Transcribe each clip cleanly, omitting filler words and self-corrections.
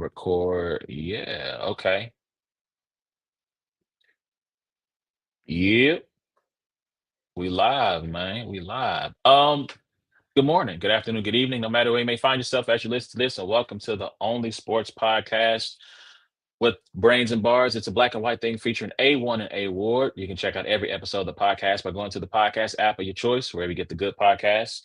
Record. Yeah. Okay. Yep. We live, man. We live. Good morning, good afternoon, good evening, no matter where you may find yourself as you listen to this, and welcome to the only sports podcast with brains and bars. It's a black and white thing featuring A1 and A Ward. You can check out every episode of the podcast by going to the podcast app of your choice, wherever you get the good podcasts.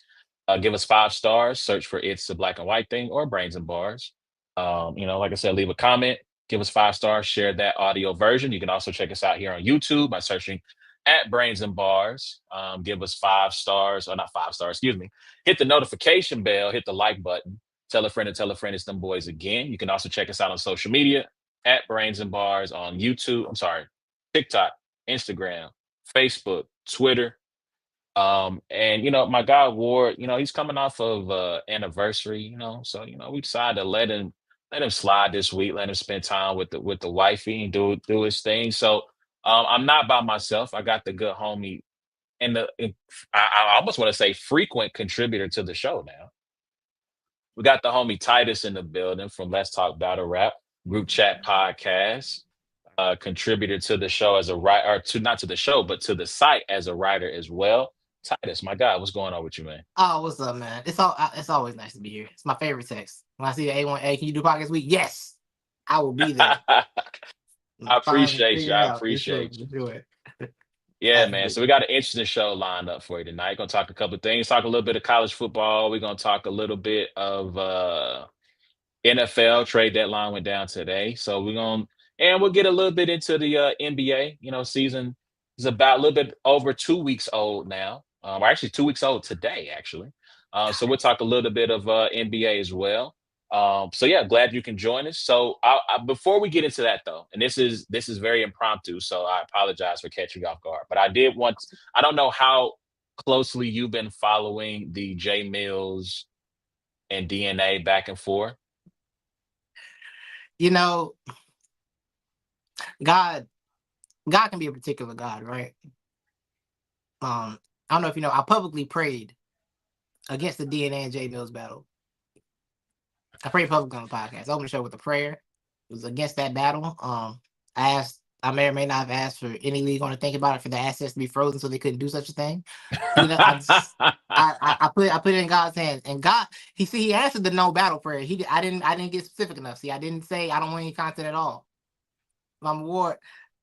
Give us 5 stars, search for It's a Black and White Thing or Brains and Bars. Like I said, leave a comment, give us 5 stars, share that audio version. You can also check us out here on YouTube by searching at Brains and Bars. Give us 5 stars, or not 5 stars, excuse me. Hit the notification bell, hit the like button. Tell a friend and tell a friend it's them boys again. You can also check us out on social media at Brains and Bars on YouTube. I'm sorry, TikTok, Instagram, Facebook, Twitter. And my guy Ward, he's coming off of anniversary, so we decided to let him slide this week, let him spend time with the wifey and do his thing. So I'm not by myself. I got the good homie and I almost want to say frequent contributor to the show now. We got the homie Titus in the building from Let's Talk Battle Rap Group Chat Podcast. Contributor to the show as a writer, or to not to the show, but to the site as a writer as well. Titus, my God, what's going on with you, man? Oh, what's up, man? It's always nice to be here. It's my favorite text. When I see the A1, can you do podcast week? Yes, I will be there. I Finally appreciate you. figure it I out. For sure, appreciate you. for sure. Yeah, man. So Absolutely. we got an interesting show lined up for you tonight. Gonna talk a couple of things. Talk a little bit of college football. We're gonna talk a little bit of NFL. Trade deadline went down today, so we'll get a little bit into the NBA. Season is about a little bit over 2 weeks old now. Or actually 2 weeks old today, actually. So we'll talk a little bit of NBA as well. So yeah, glad you can join us. So before we get into that though, and this is very impromptu, so I apologize for catching you off guard. But I don't know how closely you've been following the J Mills and DNA back and forth. You know, God, God can be a particular God, right? I don't know if you know. I publicly prayed against the DNA and J Mills battle. I prayed publicly on the podcast. I opened the show with a prayer. It was against that battle. I may or may not have asked for any league on to think about it for the assets to be frozen so they couldn't do such a thing. I put it in God's hands, and God, he answered the no battle prayer. I didn't get specific enough. See, I didn't say I don't want any content at all. I'm Ward.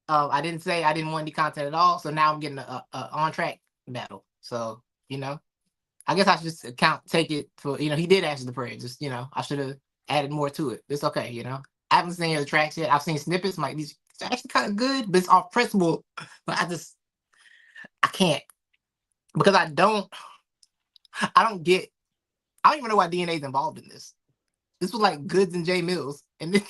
I didn't say I didn't want any content at all. So now I'm getting a on track battle. So I guess I should just take it for he did answer the prayer. Just I should have added more to it. It's okay. I haven't seen any of the tracks yet. I've seen snippets. Like these it's actually kind of good, but it's off principle. But I can't because I don't get. I don't even know why DNA is involved in this. This was like Goods and J Mills, and this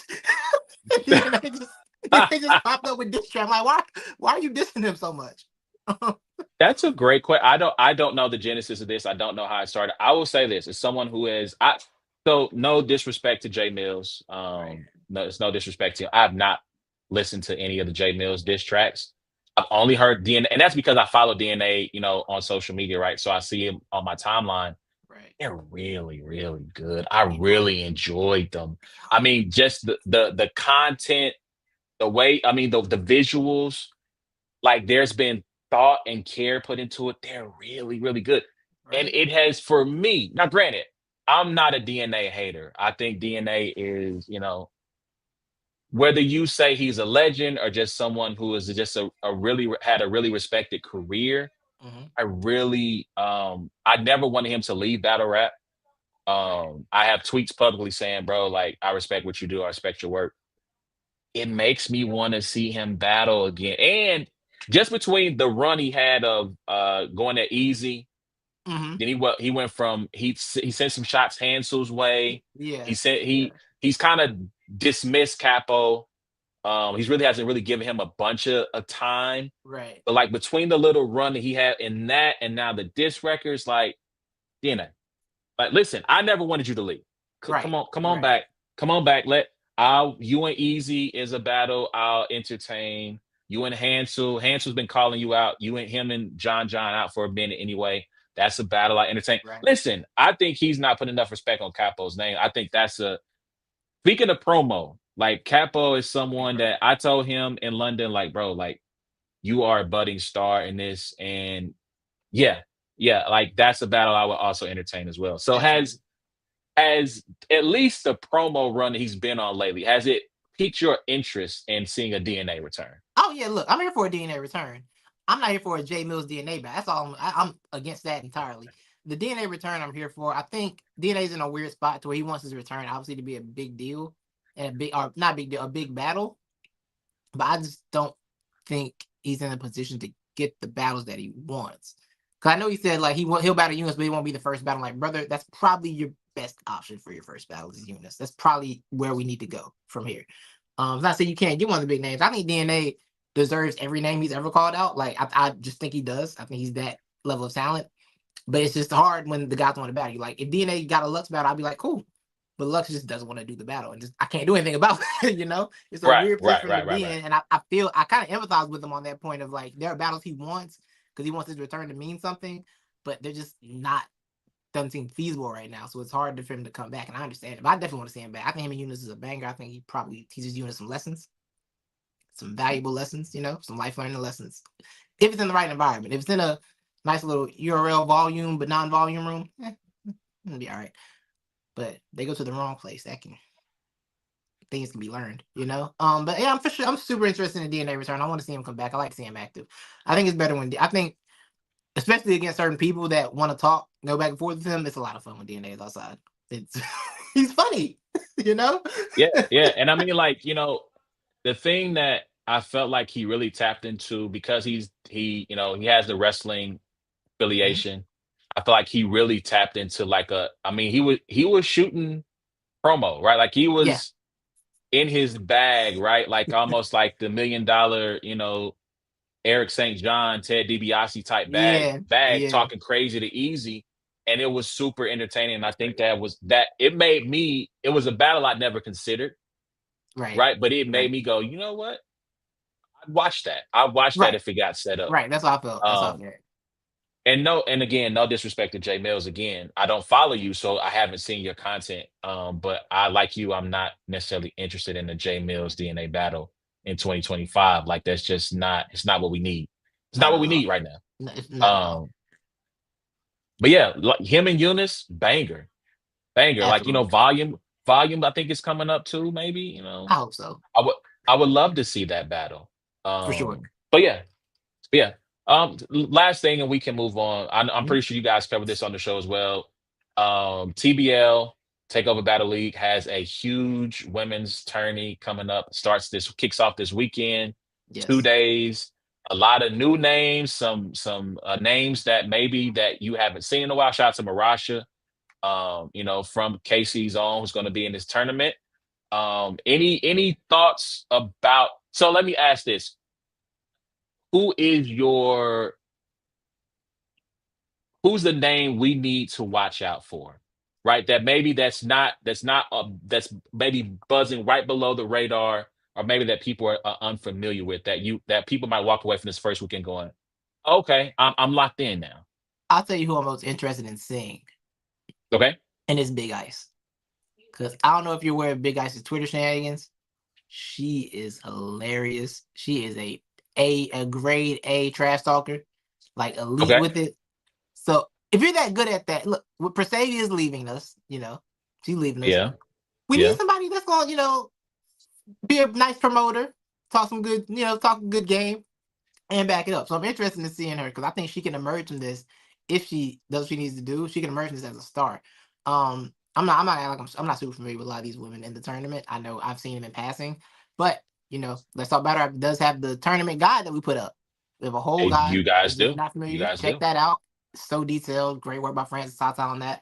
they just popped up with diss track. I'm like, why are you dissing him so much? That's a great question. I don't know the genesis of this. I don't know how it started. I will say this as someone who is so no disrespect to Jay Mills. Right. No, it's no disrespect to him. I have not listened to any of the Jay Mills diss tracks. I've only heard DNA, and that's because I follow DNA, on social media, right? So I see him on my timeline. Right. They're really, really good. I really enjoyed them. I mean, just the content, the way, I mean, the visuals, like there's been thought and care put into it. They're really, really good. And Right. it has for me, now granted, I'm not a DNA hater. I think DNA is, whether you say he's a legend or just someone who is just had a really respected career. Mm-hmm. I never wanted him to leave battle rap. Right. I have tweets publicly saying, bro, like I respect what you do, I respect your work. It makes me want to see him battle again. And just between the run he had of going at easy, Mm-hmm. then he went from he sent some shots Hansel's way. Yeah. He said Yeah. he's kind of dismissed Capo. He's really hasn't really given him a bunch of time. Right. But like between the little run that he had in that and now the disc records, like like listen, I never wanted you to leave. Right. Come on Right. back, come on back. You and Easy is a battle. I'll entertain you and Hansel. Hansel's been calling you out. You and him and John out for a minute anyway. That's a battle I entertain. Right. Listen, I think he's not putting enough respect on Capo's name. I think that's Speaking of promo, like Capo is someone that I told him in London, like, bro, like you are a budding star in this, and yeah, yeah, like that's a battle I would also entertain as well. So Absolutely. has at least the promo run that he's been on lately, has it piqued your interest in seeing a DNA return? Oh yeah, look, I'm here for a DNA return. I'm not here for a J Mills DNA back. That's all. I'm against that entirely. The DNA return I'm here for. I think DNA's in a weird spot to where he wants his return obviously to be a big deal and a big or not big deal, a big battle. But I just don't think he's in a position to get the battles that he wants. Cause I know he said like he'll battle Eunice, but he won't be the first battle. Like brother, that's probably your best option for your first battle is Eunice. That's probably where we need to go from here. It's not saying you can't get one of the big names. I think DNA deserves every name he's ever called out. Like I just think he does. I think he's that level of talent. But it's just hard when the guys want to battle you. Like if DNA got a Lux battle, I'd be like, cool. But Lux just doesn't want to do the battle, and just I can't do anything about it. It's a Right, weird place right, for him to right, right, be right. in, and I feel I kind of empathize with him on that point of like there are battles he wants because he wants his return to mean something, but they're just not doesn't seem feasible right now. So it's hard for him to come back, and I understand it. But I definitely want to see him back. I think him and Eunice is a banger. I think he probably teaches Eunice some lessons, some valuable lessons, some life learning lessons. If it's in the right environment, if it's in a nice little URL volume but non-volume room, it'll be all right. But they go to the wrong place. That can things can be learned. But yeah, I'm for sure I'm super interested in DNA return. I want to see him come back. I like to see him active. I think it's better when I think, especially against certain people that want to talk, go back and forth with him. It's a lot of fun when DNA is outside. It's he's funny, you know. Yeah, yeah. And I mean, like, the thing that I felt like he really tapped into because he has the wrestling Mhm. affiliation. I feel like he really tapped into like I mean, he was shooting promo, right? Like he Yeah, was in his bag, right? Like almost like the $1 million, Eric St. John, Ted DiBiase type yeah, bag yeah. talking crazy to Easy. And it was super entertaining. And I think that it made me, it was a battle I'd never considered, Right, right? But it made right, me go, you know what? I'd watch that. I'd watch that right, if it got set up. right. That's how I felt. That's how I Um, felt. and no, and again, no disrespect to Jay Mills. Again, I don't follow you, so I haven't seen your content. But I like you, I'm not necessarily interested in the Jay Mills DNA battle in 2025. Like that's just not it's not what we need. It's not Not what at we all. need right now. No, it's not at all. Um, but yeah, like him and Eunice, banger, banger. Like, Absolutely. volume, I think is coming up too, maybe, I hope so. I would I would love to see that battle. For sure. But yeah, yeah. Last thing, and we can move on. I'm Mhm. pretty sure you guys covered this on the show as well. TBL Takeover Battle League has a huge women's tourney coming up. Kicks off this weekend, two Yes. days. A lot of new names, some names that maybe that you haven't seen in a while. Shout out to Marasha, from Casey's own, who's going to be in this tournament. Any thoughts about? So let me ask this: Who is your who's the name we need to watch out for, right? That maybe that's maybe buzzing right below the radar, or maybe that people are unfamiliar with that people might walk away from this first weekend going, okay, I'm locked in now. I'll tell you who I'm most interested in seeing, Okay, and it's Big Ice. Because I don't know if you're aware of Big Ice's Twitter shenanigans. She is hilarious. She is a grade A trash talker, like elite okay, with it. So if you're that good at that, look, Presavia is leaving us. She's leaving us. yeah, We need yeah. somebody that's gonna, be a nice promoter, talk some good, talk a good game, and back it up. So I'm interested in seeing her because I think she can emerge from this if she does what she needs to do. She can emerge from this as a star. I'm not super familiar with a lot of these women in the tournament. I know I've seen them in passing, but let's talk about her. It does have the tournament guide that we put up. We have a whole Hey, guide. you guys If you're do, not you familiar, guys check do. that out. It's so detailed. Great work by Francis Tata on that.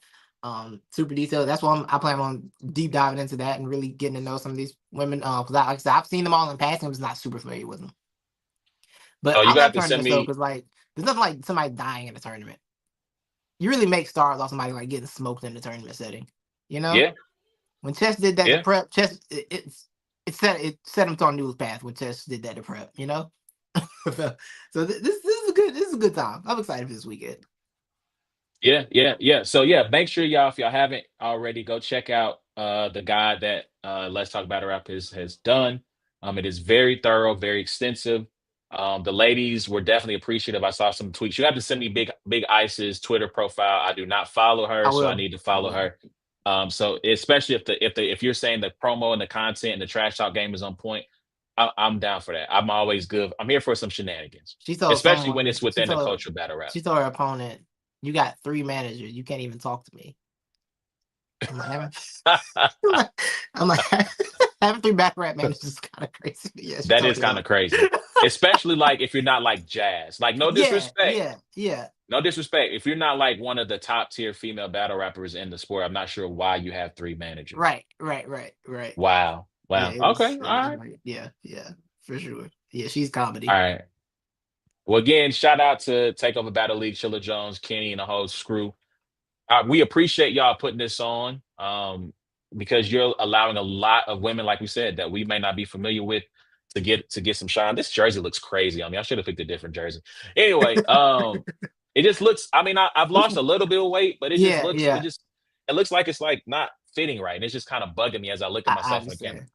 Super detailed. That's why I plan on deep diving into that and really getting to know some of these women. Because like I said, I've seen them all in passing. I'm just not super familiar with them. But Oh, I you got love to send tournaments though, me. because like there's nothing like somebody dying in a tournament. You really make stars off somebody like getting smoked in the tournament setting. You know, Yeah, when Chess did that to yeah, prep, Chess it set him to a new path when Chess did that to prep. So this is a good time. I'm excited for this weekend. yeah, yeah, yeah. So yeah, make sure y'all, if y'all haven't already, go check out the guy that Let's Talk Battle Rap has done. It is very thorough, very extensive. The ladies were definitely appreciative. I saw some tweets. You have to send me Big Ice's Twitter profile. I do not follow her, I so I will. need to I follow will. her. So especially if you're saying the promo and the content and the trash talk game is on point, I'm down for that. I'm always good. I'm here for some shenanigans, She told especially when someone. it's within the culture of battle rap. She told her opponent, "You got 3 managers. You can't even talk to me." I'm like, I'm like, having 3 back rap managers is kind of crazy. Yeah, she That told is me kind that. of crazy, especially like if you're not like Jazz. Like no Yeah, disrespect, yeah, yeah. no disrespect. If you're not like one of the top tier female battle rappers in the sport, I'm not sure why you have 3 managers. Right, right, right, right. Wow, Yeah, wow. Okay, all it was right, like, yeah, yeah, for sure. Yeah, she's all comedy. right. Well, again, shout out to Takeover Battle League, Chilla Jones, Kenny, and the whole screw. We appreciate y'all putting this on because you're allowing a lot of women, like we said, that we may not be familiar with to get some shine. This jersey looks crazy on me. I should have picked a different jersey. Anyway, it just looks. I mean, I've lost a little bit of weight, but it just Yeah, looks. yeah. It looks like it's like not fitting right, and it's just kind of bugging me as I look at I myself in the camera.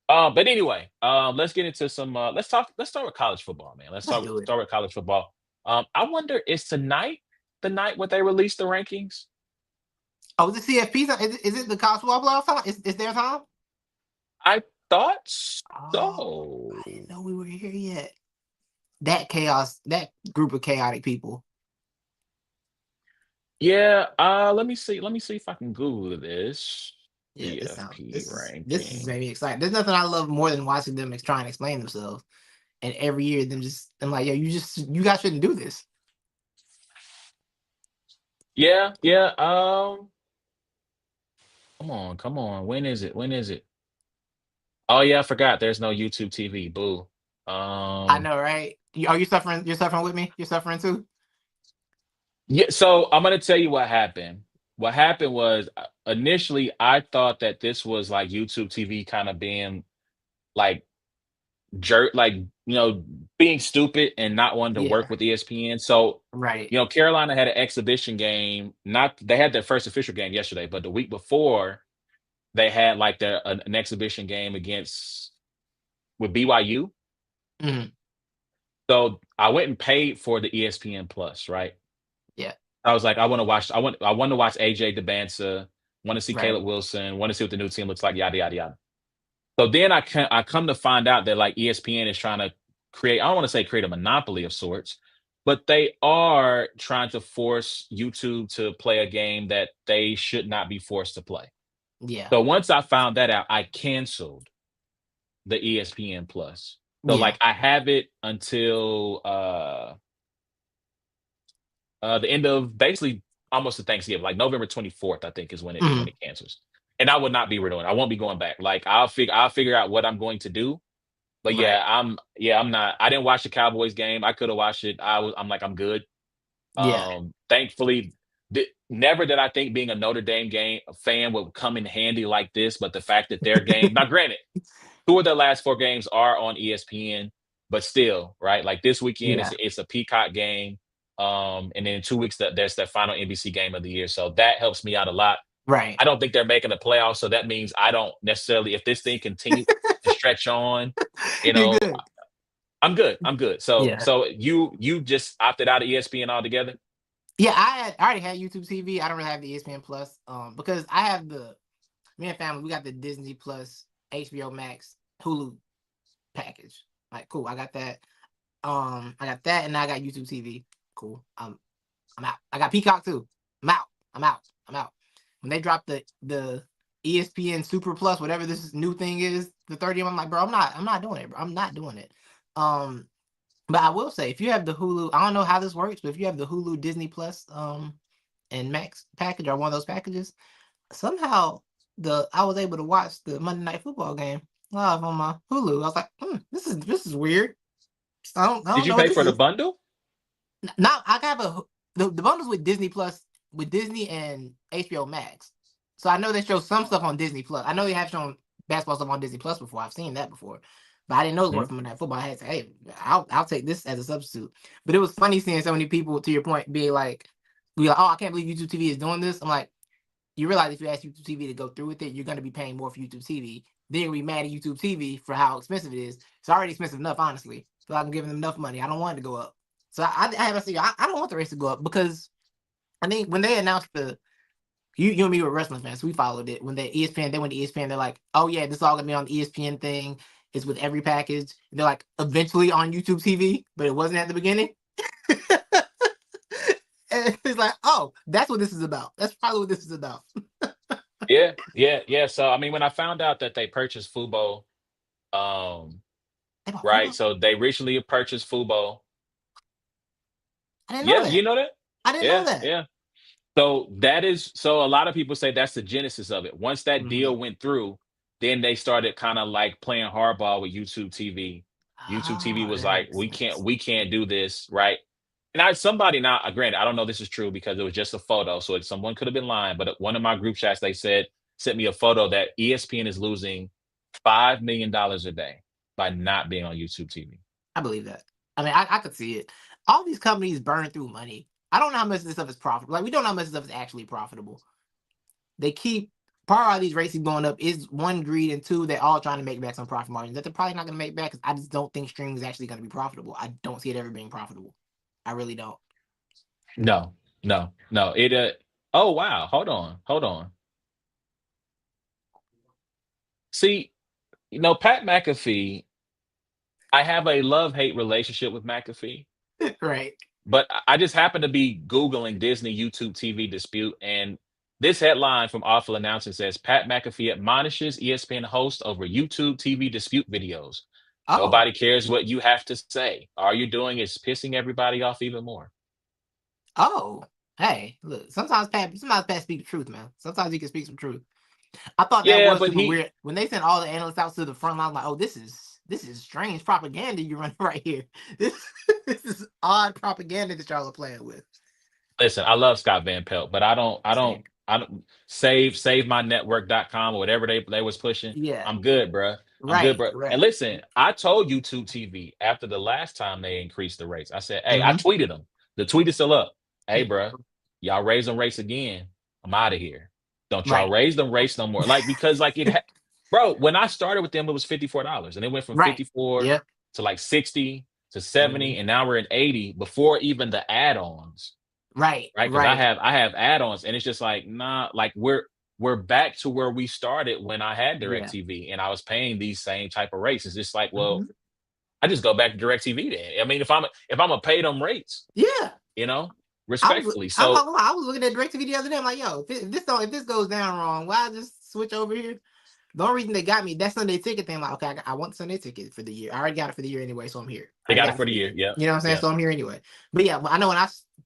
understand. But anyway, let's get into some. Let's talk. Let's start with college football, man. Let's Let's start do it. start with college football. I wonder is tonight the night where they release the rankings? Oh, is it CFP time? Is it the college football playoff time? Is their time? I thought Oh, so. I didn't know we were here yet. That chaos, that group of chaotic people. Yeah, let me see. Let me see if I can Google this. Yeah, CFP this is ranking. very exciting. There's nothing I love more than watching them try and explain themselves. And every year, I'm like, yo, you guys shouldn't do this. Yeah, yeah. Come on, come on. When is it? When is it? Oh yeah, I forgot. There's no YouTube TV. Boo. I Um, know, right? Are you suffering? You're suffering with me. You're suffering too. yeah. So I'm gonna tell you what happened. What happened was initially I thought that this was like YouTube TV kind of being like like being stupid and not wanting to Yeah, work with ESPN. So right. Carolina had an exhibition game. Not they had their first official game yesterday, but the week before they had like an exhibition game against with BYU. Mhm. So I went and paid for the ESPN Plus, right? Yeah, I was like, I want to watch. I want to watch AJ DeBansa. Want to see right. Caleb Wilson. Want to see what the new team looks like. Yada yada yada. So then I come to find out that like ESPN is trying to create. I don't want to say create a monopoly of sorts, but they are trying to force YouTube to play a game that they should not be forced to play. Yeah, So once I found that out, I canceled the ESPN Plus. So yeah. like I have it until the end of basically almost to Thanksgiving, like November 24th, I think is when Mhm. it cancels. And I would not be renewing. I won't be going back. Like I'll figure out what I'm going to do. But Right. I'm not. I didn't watch the Cowboys game. I could have watched it. I'm like I'm good. Yeah, Thankfully, never did I think being a Notre Dame game fan would come in handy like this. But the fact that their game, now granted, 2 of their last 4 games are on ESPN, but still, right? Like this weekend, yeah. it's a Peacock game, and then in 2 weeks there's that final NBC game of the year, so that helps me out a lot. Right. I don't think they're making the playoffs, so that means I don't necessarily. If this thing continues to stretch on, you You're know, good. I'm good. I'm good. So Yeah. you just opted out of ESPN altogether? Yeah, I already had YouTube TV. I don't really have the ESPN Plus. Because I have me and family, we got the Disney Plus, HBO Max, Hulu package. Like, cool. I got that. I got that, and now I got YouTube TV. Cool. I'm out. I got Peacock too. I'm out. I'm out. I'm out. When they dropped the ESPN Super Plus, whatever this new thing is, the 30, I'm like, bro, I'm not doing it, bro. I'm not doing it. But I will say, if you have the Hulu, I don't know how this works, but if you have the Hulu Disney Plus and Max package or one of those packages, somehow I was able to watch the Monday Night Football game live on my Hulu. I was like, this is weird. I Did don't you know what pay this for the is. bundle? Now I got the bundles with Disney Plus, with Disney and HBO Max. So I know they show some stuff on Disney Plus. I know they have shown basketball stuff on Disney Plus before. I've seen that before, but I didn't know it Mhm. worked for Monday Night Football. I had to say, hey, I'll take this as a substitute. But it was funny seeing so many people, to your point, be like, oh, I can't believe YouTube TV is doing this. I'm like, you realize if you ask YouTube TV to go through with it, you're going to be paying more for YouTube TV. Then you're going to be mad at YouTube TV for how expensive it is. It's already expensive enough, honestly. So I'm giving them enough money. I don't want it to go up. So I have to say, I don't want the race to go up because I think when they announced you and me were wrestling fans, so we followed it. When they went to ESPN, they're like, oh yeah, this is all going to be on the ESPN thing. It's with every package. And they're like, eventually on YouTube TV, but it wasn't at the beginning. And it's like, oh, that's what this is about. That's probably what this is about. Yeah, yeah, yeah. So I mean, when I found out that they purchased Fubo, um, They bought right? Fubo? So they recently purchased Fubo. I didn't know Yeah, you that. know that? I didn't know Yeah, that. yeah. So that is so a lot of people say that's the genesis of it. Once that Mhm. deal went through, then they started kind of like playing hardball with YouTube TV. YouTube TV Oh, was that like, makes sense. we can't do this, right? And I somebody now, granted, I don't know this is true because it was just a photo, so someone could have been lying. But one of my group chats, they said sent me a photo that ESPN is losing $5 million a day by not being on YouTube TV. I believe that. I mean, I could see it. All these companies burn through money. I don't know how much of this stuff is profitable. Like, we don't know how much of this stuff is actually profitable. They keep part of these races going up is one, greed, and two, they're all trying to make back some profit margins that they're probably not going to make back because I just don't think streaming is actually going to be profitable. I don't see it ever being profitable. I really don't. No, no, no. Oh wow, hold on, hold on. See, Pat McAfee, I have a love-hate relationship with McAfee, Right. but I just happened to be Googling Disney YouTube TV dispute, and this headline from Awful Announcing says Pat McAfee admonishes ESPN host over YouTube TV dispute videos. Oh, Nobody cares what you have to say. All you're doing is pissing everybody off even more. oh. Hey, look, sometimes Pat speak the truth, man. Sometimes he can speak some truth. I thought that Yeah, was but super he weird when they sent all the analysts out to the front line. Like, oh, this is strange propaganda you're running right here. This this is odd propaganda that y'all are playing with. listen, I love Scott Van Pelt, but Same. I don't save my network.com or whatever they was pushing. Yeah. I'm good, bruh. I'm good, Right. bruh. And Right. listen, I told YouTube TV after the last time they increased the rates. I said, hey, I Mm-hmm. tweeted them. The tweet is still up. Hey, bruh, y'all raise them rates again. I'm out of here. Don't y'all Right. raise them rates no more. Like, because like bro, when I started with them, it was $54. And it went from Right. 54 Yeah. to like 60 to Mm-hmm. 70, and now we're at 80 before even the add-ons. Right. Right, because Right. I have add-ons, and it's just like, nah, like we're back to where we started when I had Yeah. DirecTV and I was paying these same type of rates. It's just like, well, Mm-hmm. I just go back to DirecTV then. I mean, if I'm gonna pay them rates, Yeah. you know, I was respectfully. I'm So not gonna lie, I was looking at DirecTV the other day. I'm like, yo, if this goes down wrong, why just switch over here? The only reason they got me that Sunday ticket thing, like, okay, I want Sunday ticket for the year. I already got it for the year anyway, so I'm here. I they already got it got it for for the the year. year. Yep. You know what I'm saying? Yep. So I'm here anyway. But yeah, I know when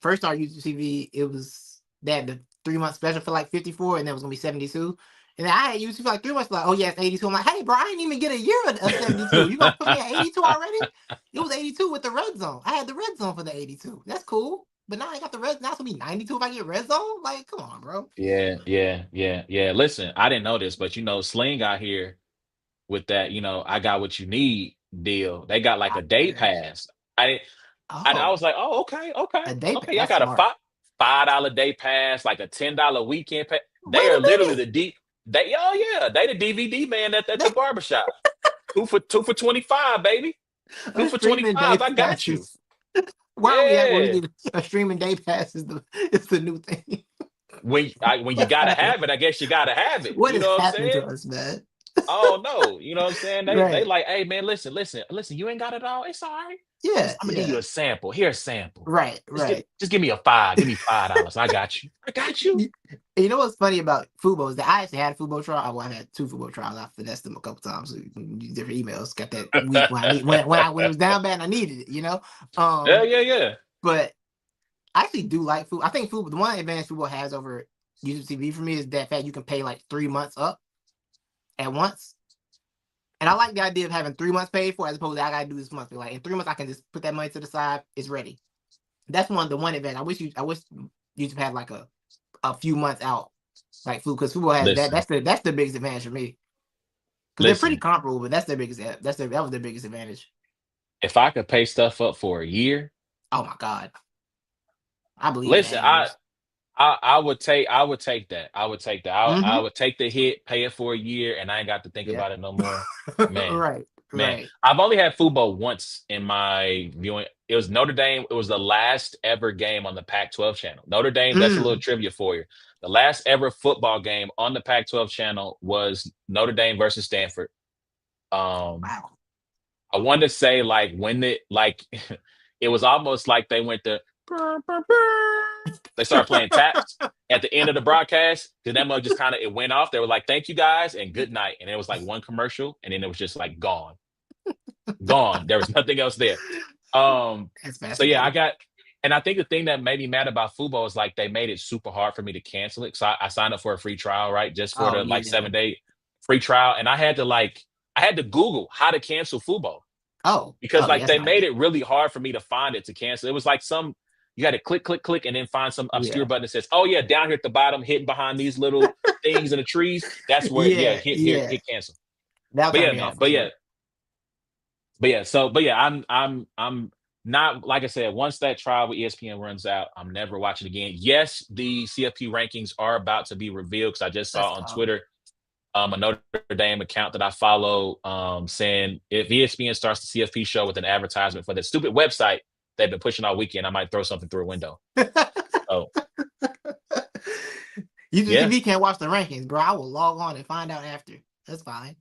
first started YouTube TV, it was they had the 3 month special for like 54, and then it was gonna be 72. And then I had YouTube for like 3 months, like, oh yeah, it's 82. I'm like, hey bro, I didn't even get a year of 72. You gonna put me at 82 already? It was 82 with the red zone. I had the red zone for the 82. That's cool. But now I got the red. Now it's gonna be 92 if I get red zone. Like, come on, bro. Yeah, yeah, yeah, yeah. Listen, I didn't know this, but Sling out here with that, I got what you need deal. They got like I a day heard. pass. I I Oh, was like, "Oh, okay, okay, a day pass. okay." I That's got a smart. $5 day pass, like a $10 weekend pass. They Wait are a literally minute. oh yeah, they the DVD man at the barbershop. Two for 25, baby. Two A for streaming day 25. I got pass you. is where are we at where we Yeah. need a streaming day pass is the new thing. When you What's gotta happening? have it, I guess you gotta have it. What You is know what I'm happening to saying? us, man? Oh no, you know what I'm saying? They Right. like, hey man, listen, you ain't got it all. It's all right. Yeah, I'm gonna give yeah. you a sample. Here, a sample. Right, right. Just give me a five. Give me $5. I got you. I got you. You know what's funny about Fubo is that I actually had a Fubo trial. Well, I had two Fubo trials. I finessed them a couple times. So you can use different emails. Got that week when I need when it was down bad and I needed it. Yeah, yeah, yeah. But I actually do like Fubo. I think Fubo, the one advantage Fubo has over YouTube TV for me is that fact you can pay like 3 months up at once. And I like the idea of having 3 months paid for as opposed to I gotta do this monthly. Like in 3 months, I can just put that money to the side. It's ready. That's the one advantage. I wish YouTube had like a few months out like Fubo because Fubo has that. Listen, That's the biggest advantage for me because they're pretty listen. comparable, but that's their biggest. That was their biggest advantage. If I could pay stuff up for a year, Oh my god, I believe in listen, annuals. I would take that. I would take that. I Mm-hmm. would take the hit, pay it for a year, and I ain't got to think Yeah. about it no more. Man, Right. man. Right. I've only had football once in my viewing. It was Notre Dame. It was the last ever game on the Pac-12 channel. Notre Dame, that's a little Mm. trivia for you. The last ever football game on the Pac-12 channel was Notre Dame versus Stanford. Um, Wow. I wanted to say like when it like it was almost like they went to "Brr, brr, brr." They started playing taps at the end of the broadcast. Then that mug just kind of it went off. They were like, "Thank you guys and good night." And it was like one commercial, and then it was just like gone, gone. There was nothing else there. Um, That's so yeah, I fascinating. got, and I think the thing that made me mad about football is like they made it super hard for me to cancel it. So I signed up for a free trial, right, just for Oh the like yeah. 7 day free trial, and I had to Google how to cancel football Oh. because Oh yeah. like That's they not made good. it really hard for me to find it to cancel. It was like some you had to click, click, click, and then find some obscure Yeah. button that says, "Oh yeah, down here at the bottom, hidden behind these little things in the trees." That's where, yeah, Yeah. hit here, Yeah. hit cancel. That'll But turn yeah, me man. off for But yeah, sure. I'm not like I said. Once that trial with ESPN runs out, I'm never watching again. Yes, the CFP rankings are about to be revealed because I just Let's saw on go. Twitter a Notre Dame account that I follow saying if ESPN starts the CFP show with an advertisement for that stupid website they've been pushing all weekend, I might throw something through a window. Oh yeah, UCTV can't watch the rankings, bro. I will log on and find out after. That's fine.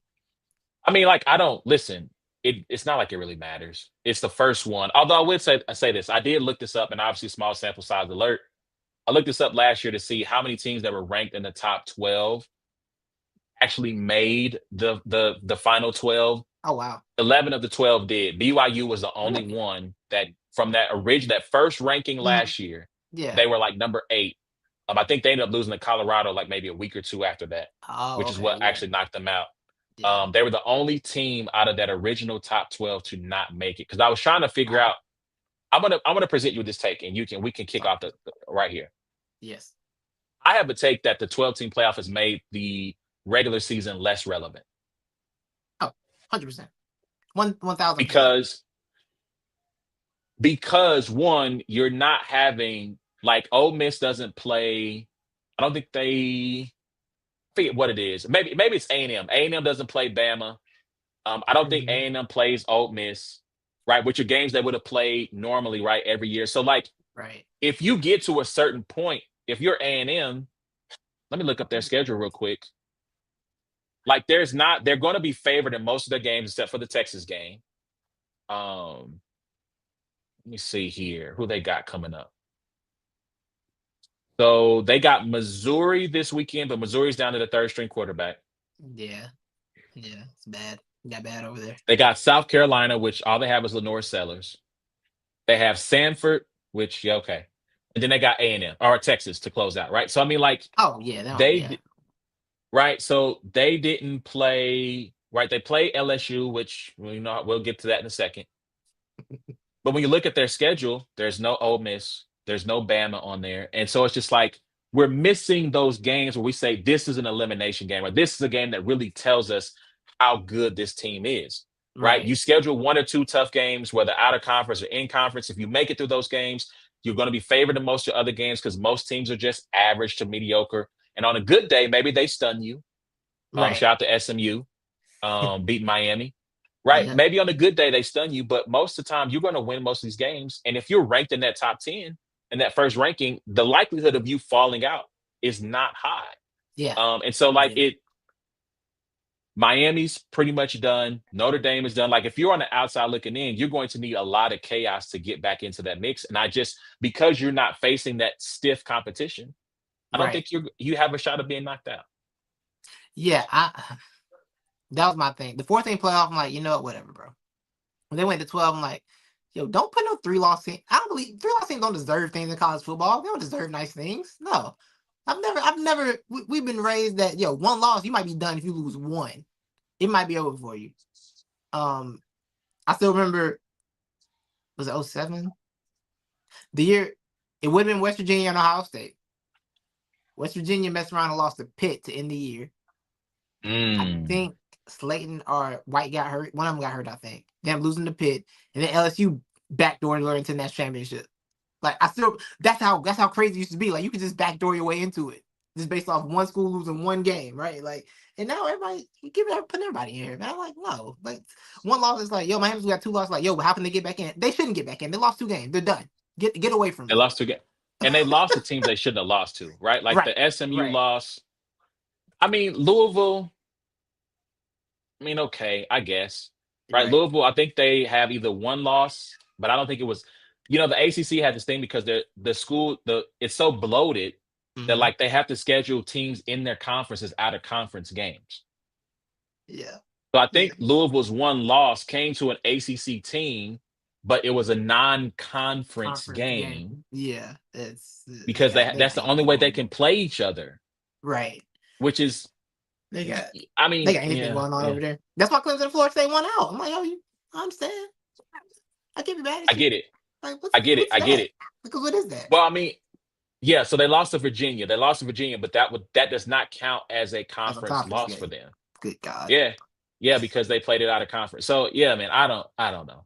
I mean, like I don't listen. It's not like it really matters. It's the first one. Although I say this, I did look this up, and obviously small sample size alert. I looked this up last year to see how many teams that were ranked in the top 12 actually made the final 12. Oh wow. 11 of the 12 did. BYU was the only one that from that first ranking Mhm. last year, Yeah. they were like number 8. I think they ended up losing to Colorado like maybe a week or two after that, Oh which is okay. what Yeah. actually knocked them out. Yeah. They were the only team out of that original top 12 to not make it. Because I was trying to figure Wow. out. I'm gonna present you with this take, and we can kick off the right here. Yes. I have a take that the 12 team playoff has made the regular season less relevant Oh, 100%. 1,000%. because one, you're not having like Ole Miss doesn't play. I don't think they forget what it is. Maybe it's A&M. A&M doesn't play Bama. I don't think Mhm. A&M plays Ole Miss, right? Which are games they would have played normally, right, every year. So like Right. if you get to a certain point, if you're A&M, let me look up their schedule real quick. Like they're going to be favored in most of their games except for the Texas game. Um, let me see here who they got coming up. So they got Missouri this weekend, but Missouri's down to the third string quarterback. Yeah. Yeah. It's bad. Got bad over there. They got South Carolina, which all they have is Lenore Sellers. They have Sanford, which yeah, okay, and then they got A&M or Texas to close out, right? So I mean, like Oh yeah. they Yeah. right, so they didn't play right. They play LSU, which we'll get to that in a second. But when you look at their schedule, there's no Ole Miss, there's no Bama on there, and so it's just like we're missing those games where we say this is an elimination game, or this is a game that really tells us how good this team is. Right? Right. You schedule one or two tough games, whether out of conference or in conference. If you make it through those games, you're going to be favored in most of your other games because most teams are just average to mediocre. And on a good day, maybe they stun you. Right. Shout out to SMU, beat Miami. Right. Yeah. Maybe on a good day they stun you, but most of the time you're going to win most of these games. And if you're ranked in that top 10 in that first ranking, the likelihood of you falling out is not high. Yeah. And so like Yeah. it Miami's pretty much done. Notre Dame is done. Like if you're on the outside looking in, you're going to need a lot of chaos to get back into that mix. And I just because you're not facing that stiff competition, I don't Right. think you have a shot of being knocked out. Yeah. That was my thing. The 14 playoff, I'm like, you know what, whatever, bro. When they went to 12, I'm like, yo, don't put no 3-loss team. I don't believe 3-loss teams don't deserve things in college football. They don't deserve nice things. No. I've never we've been raised that one loss, you might be done if you lose one. It might be over for you. I still remember, was it 07? The year it would have been West Virginia and Ohio State. West Virginia messed around and lost to Pitt to end the year. I Mm. think Slayton or White got hurt. One of them got hurt, I think. Them losing to Pitt. And then LSU backdoored into the national championship. Like I still that's how crazy it used to be. Like you could just backdoor your way into it just based off one school losing one game, right? Like and now everybody putting everybody in here, man. I'm like, no, like one loss is like, yo, Miami's got 2 losses. Like, yo, how can they get back in? They shouldn't get back in. They lost 2 games. They're done. Get away from They me. lost 2 games, and they lost to teams they shouldn't have lost to, right? Like Right, the SMU right, loss. I mean, Louisville. I mean, okay, I guess. Right. right. Louisville, I think they have either one loss, but I don't think it was, the ACC had this thing because the school, it's so bloated that Mm-hmm. like they have to schedule teams in their conferences out of conference games. Yeah, So I yeah. think Louisville's one loss came to an ACC team, but it was a non-conference Conference game game. Yeah, it's because they that's got the only way they anything can going on. play each other, Right. which is, They got I they mean, got anything yeah, going on yeah, over there. That's why Clemson and Florida State won out. I'm like, yo, I understand. I can't be mad I at you. get it. Like, I get it. what's I get that? it. Because what is that? Well, I mean, yeah, so they lost to Virginia. They lost to Virginia, but that does not count as a As a conference conference loss for game. them. Good God. Yeah. Yeah, because they played it out of conference. So yeah, man, I don't know.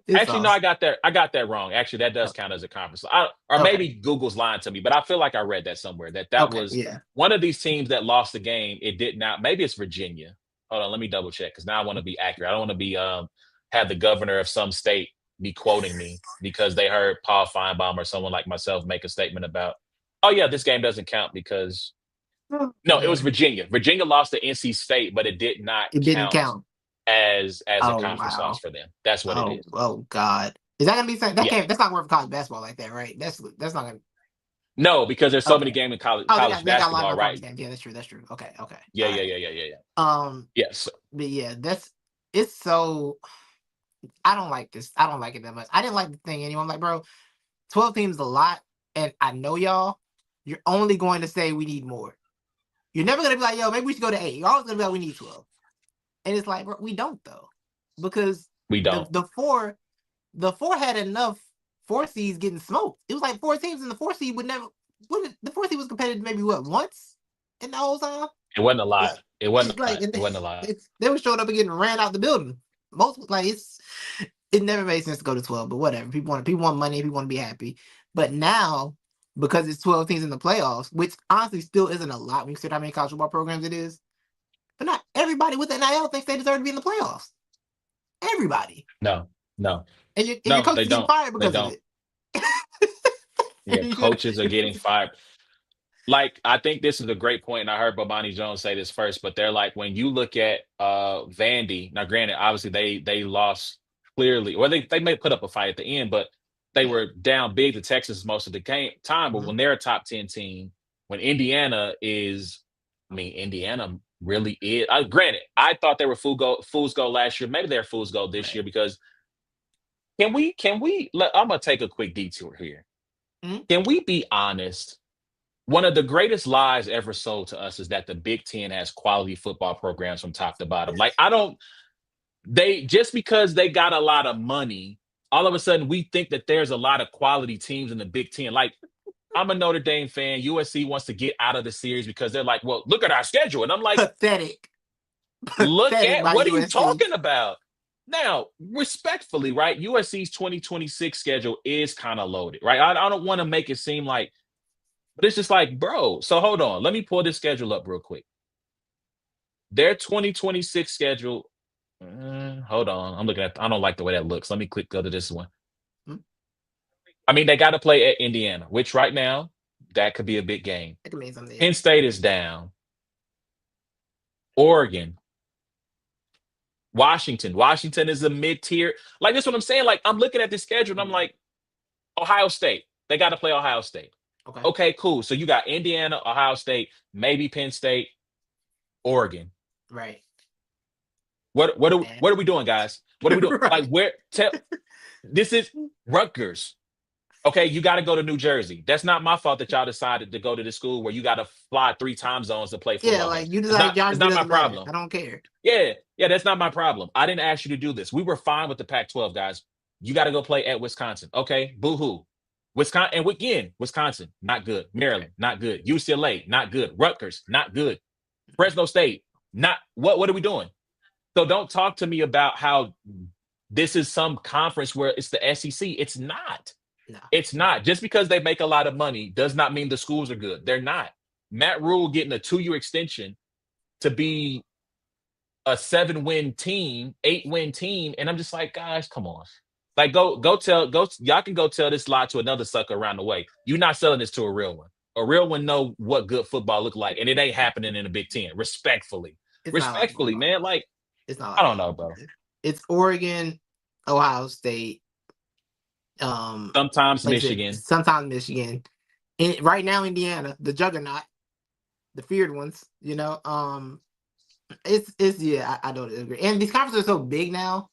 It's Actually, no, awesome. I got that wrong. Actually, that does Oh, count as a conference. Or okay. maybe Google's lying to me, but I feel like I read that somewhere that Okay. was Yeah. one of these teams that lost the game. It did not. Maybe it's Virginia. Hold on, let me double check because now I want to be accurate. I don't want to be have the governor of some state be quoting me because they heard Paul Feinbaum or someone like myself make a statement about, oh yeah, this game doesn't count because Oh, no, it was man. Virginia. Virginia lost to NC State, but it did not It didn't count count. as a Oh conference loss wow. for them. That's what it is. Oh God. Is that gonna be something that Yeah. can't that's not worth for college basketball like that, right? That's not gonna No, because there's so many okay. games in college Oh, college they got a lot basketball, more conference right? games. Yeah, that's true. That's true. Okay, okay. Yeah, All yeah, right. yeah, yeah, yeah, yeah. Um, Yes. but yeah, it's so I don't like this. I don't like it that much. I didn't like the thing anyway. I'm like, bro, 12 teams is a lot, and I know y'all. You're only going to say we need more. You're never gonna be like, yo, maybe we should go to 8. You're always gonna be like, we need 12. And it's like, bro, we don't though. Because We don't. the four had enough 4 seeds getting smoked. It was like 4 teams, and the 4 seed would never the 4 seed was competitive maybe what once in the whole time? It wasn't a lot. Like It wasn't it's a like lot. It wasn't a lot. they were showing up and getting ran out the building. Most like it never made sense to go to 12, but whatever. People want money, people want to be happy. But now, because it's 12 teams in the playoffs, which honestly still isn't a lot when you consider how many college football programs it is. But not everybody with the NIL thinks they deserve to be in the playoffs. Everybody. No, no, And your no, coach they is getting don't. fired They because of don't. it. Yeah, coaches are getting fired. Like, I think this is a great point, and I heard Bomani Jones say this first, but they're like, when you look at Vandy, now granted, obviously they lost clearly, or they may put up a fight at the end, but they Yeah. were down big to Texas most of the time. But Mhm. when they're a top 10 team, when Indiana is, I mean, Indiana really is. Granted, I thought they were fool's gold last year. Maybe they're fool's gold this Right. year because I'm gonna take a quick detour here. Mhm. Can we be honest? One of the greatest lies ever sold to us is that the Big Ten has quality football programs from top to bottom. Like, I don't, they just because they got a lot of money, all of a sudden we think that there's a lot of quality teams in the Big Ten. Like, I'm a Notre Dame fan. USC wants to get out of the series because they're like, well, look at our schedule. And I'm like, Pathetic. look Pathetic at by what are you USC. talking about? Now, respectfully, right? USC's 2026 schedule is kind of loaded, right? I don't want to make it seem like, but it's just like, bro, so hold on. Let me pull this schedule up real quick. Their 2026 schedule. Hold on. I don't like the way that looks. Let me go to this one. Mhm. I mean, they got to play at Indiana, which right now, that could be a big game. That could mean something. Penn State is down. Oregon. Washington. Washington is a mid-tier. Like, that's what I'm saying. Like, I'm looking at this schedule and I'm like, Ohio State. They got to play Ohio State. Okay. Okay, cool. So you got Indiana, Ohio State, maybe Penn State, Oregon. Right. What are we doing, guys? What are we doing? Like, Right. this is Rutgers. Okay, you got to go to New Jersey. That's not my fault that y'all decided to go to the school where you got to fly 3 time zones to play Yeah, football games. like you decided It's geography not my doesn't matter. problem. I don't care. Yeah, yeah, that's not my problem. I didn't ask you to do this. We were fine with the Pac-12 guys. You got to go play at Wisconsin. Okay, boo-hoo. Wisconsin, and again, Wisconsin, not good. Maryland, not good. UCLA, not good. Rutgers, not good. Fresno State, not what are we doing? So don't talk to me about how this is some conference where it's the SEC. It's not. No. It's not. Just because they make a lot of money does not mean the schools are good. They're not. Matt Rule getting a 2-year extension to be a 7-win team, 8-win team, and I'm just like, guys, come on. Like, y'all can go tell this lie to another sucker around the way. You're not selling this to a real one. A real one know what good football look like, and it ain't happening in the Big Ten. It's not like Respectfully, football. man. Like, It's not I like don't football. know, bro. It's Oregon, Ohio State, um, Sometimes like I said, Michigan. sometimes Michigan. And right now, Indiana, the juggernaut, the feared ones, it's yeah, I don't agree. And these conferences are so big now,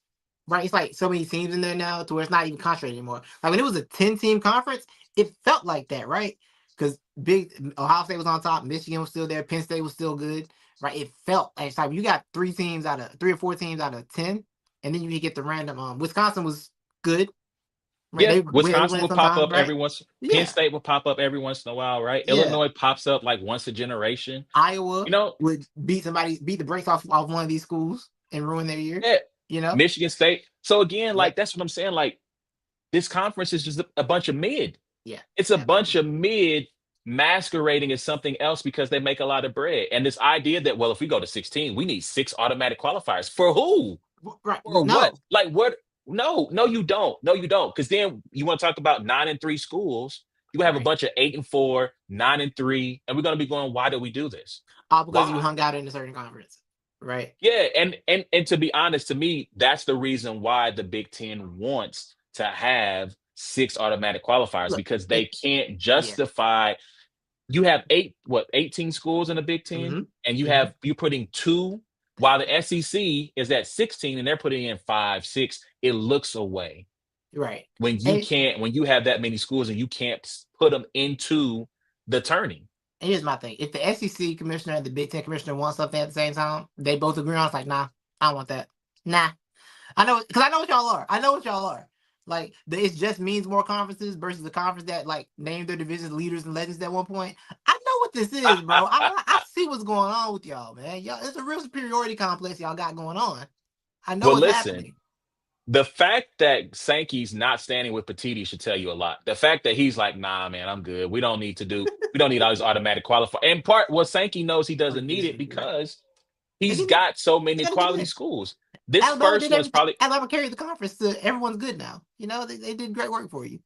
right? It's like so many teams in there now to where it's not even concentrated anymore. Like when it was a 10-team conference, it felt like that, right? Because big Ohio State was on top, Michigan was still there, Penn State was still good, right? It felt like it's like you got 3 or 4 teams out of 10, and then you get the random. Wisconsin was good, right? Yeah, They Wisconsin win will pop sometimes, up right? every once. Penn Yeah, State will pop up every once in a while, right? yeah. Illinois pops up like once a generation. Iowa You know, would beat the brakes off one of these schools and ruin their year. yeah. You know? Michigan State. So again, Yep. like that's what I'm saying. Like this conference is just a bunch of mid. Yeah. It's a bunch Absolutely. of mid masquerading as something else because they make a lot of bread. And this idea that, well, if we go to 16, we need 6 automatic qualifiers. For who? Right. For what? No. Like what? No, no, you don't. No, you don't. Because then you want to talk about 9-3 schools. You have a Right. bunch of 8-4, 9-3, and we're gonna be going, why do we do this? All because you Why? hung out in a certain conference. Right. Yeah, and to be honest, to me, that's the reason why the Big Ten wants to have 6 automatic qualifiers Look, because they can't yeah. justify. You have 18 schools in the Big Ten, Mm-hmm. and Mm-hmm. you putting two, while the SEC is at 16 and they're putting in 5, 6. It looks away Right. when And, you have that many schools and you can't put them into the tourney. and here's my thing. If the SEC commissioner and the Big Ten commissioner want something at the same time, they both agree on it's like, nah, I don't want that. Nah. I know because I know what y'all are. I know what y'all are. Like it just means more conferences versus the conference that like named their divisions leaders and legends at one point. I know what this is, bro. I see what's going on with y'all, man. Y'all, it's a real superiority complex y'all got going on. I know Well, what's listen, happening. the fact that Sankey's not standing with Petiti should tell you a lot. The fact that he's like, nah, man, I'm good. We don't need all these automatic qualifiers. And part what Sankey knows he doesn't need it Right. because They he's didn't. got so They many got a good quality list. schools. This Alabama first did one's everything. probably Alabama carried the conference to everyone's good now. They did great work for you.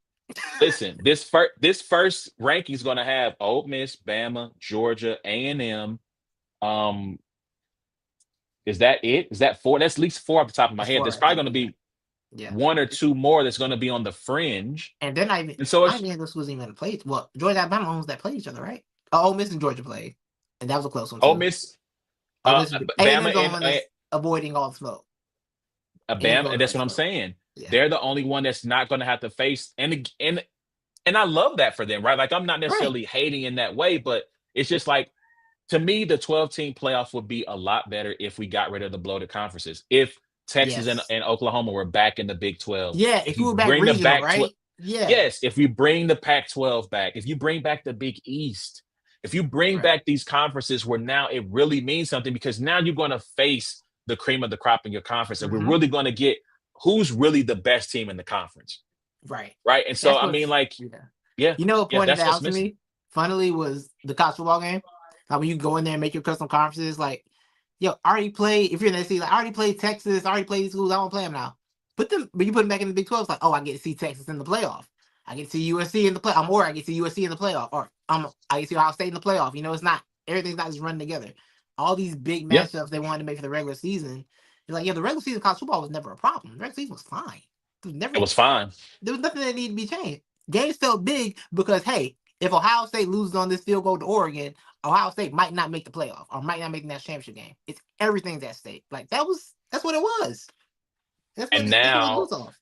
listen, this first ranking is gonna have Ole Miss, Bama, Georgia, A&M. Um, is that it? Is that four? That's at least four off the top of my That's head. four There's right probably there. gonna Yeah. be Yeah. one or two more that's gonna be on the fringe. And they're not even. And so I it's didn't think this was even played. Well, Georgia Alabama owns that played each other, right? Ole Miss and Georgia played, and that was a close one Ole too. Miss, Ole Miss, Bama A&M's the only one that's avoiding all the smoke. A&M's the Bama, only and one that's that's what I'm smoke. saying. Yeah. They're the only one that's not going to have to face and I love that for them, right? Like I'm not Right. necessarily hating in that way, but it's just like to me, the 12-team playoff would be a lot better if we got rid of the bloated conferences. If Texas Yes. and Oklahoma were back in the Big 12, Yeah. if If you you were back bring the regional, back 12, right? Yeah. yes, if you bring the Pac-12 back, if you bring back the Big East, if you bring Right. back these conferences where now it really means something because now you're going to face the cream of the crop in your conference, and we're Mm-hmm. really going to get who's really the best team in the conference, Right. right? And so, That's I mean, what's like, yeah. yeah, You know what yeah, pointed that's what's out to missing. me? Funnily was the college football game. Like when you go in there and make your custom conferences, like, yo, I already played. If you're in the SEC, like I already played Texas, I already played these schools, I don't play them now. But you put them back in the Big 12, it's like, oh, I get to see Texas in the playoff. I get to see USC in the play. Or I get to see USC in the playoff. Or I get to see Ohio State in the playoff. It's not everything's not just running together. All these big Yeah, matchups they wanted to make for the regular season. You're like, yeah, the regular season of college football was never a problem. The regular season was fine. It was never it was fine. there was nothing that needed to be changed. Games felt big because hey, if Ohio State loses on this field goal to Oregon, Ohio State might not make the playoff or might not make the national championship game. It's everything's at stake. Like that's what it was. And That's what it now was off.